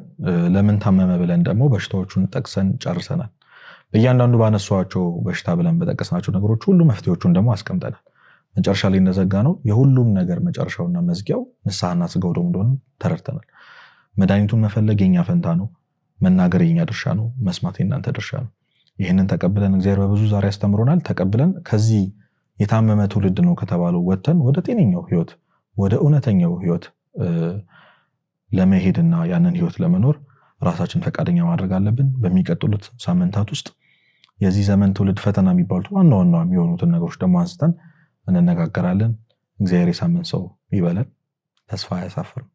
ለምን ታመመ ብለን ደግሞ በሽታዎቹን ጠቅሰን ጨርሰናል። በእያንዳንዱ ባነሷቸው በሽታ ብለን በጠቀስናቸው ነገሮች ሁሉ መፍትሄዎቹን ደግሞ አስቀምጠናል። መጨረሻ ላይ እንደዘጋ ነው የሁሉም ነገር መጨረሻውና መዝጊያው ንስሐና ስጋው ደሙ እንደሆነ ተረድተናል። መድኃኒቱን መፈለግ የኛ ፈንታ ነው፣ መናገር የኛ ድርሻ ነው፣ መስማት የናንተ ድርሻ ነው። ይህንን ተቀብለን እግዚአብሔር በብዙ ዛሬ ያስተምሮናል። ተቀብለን ከዚህ የታመመ ትውልድ ነው ከተባለው ወጥተን ወደ ጤነኛው ህይወት፣ ወደ እውነተኛው ህይወት ለመሄድና ያንን ህይወት ለመኖር ራሳችን ፈቃደኛ ማድረግ አለብን። በሚቀጥሉት ሳምንታት ውስጥ የዚህ ዘመን ትውልድ ፈተና የሚባሉት ዋና ዋና የሚሆኑትን ነገሮች ደግሞ አንስተን እንነጋገራለን። እግዚአብሔር የሳምንት ሰው ይበለን። ተስፋ አያሳፍርም።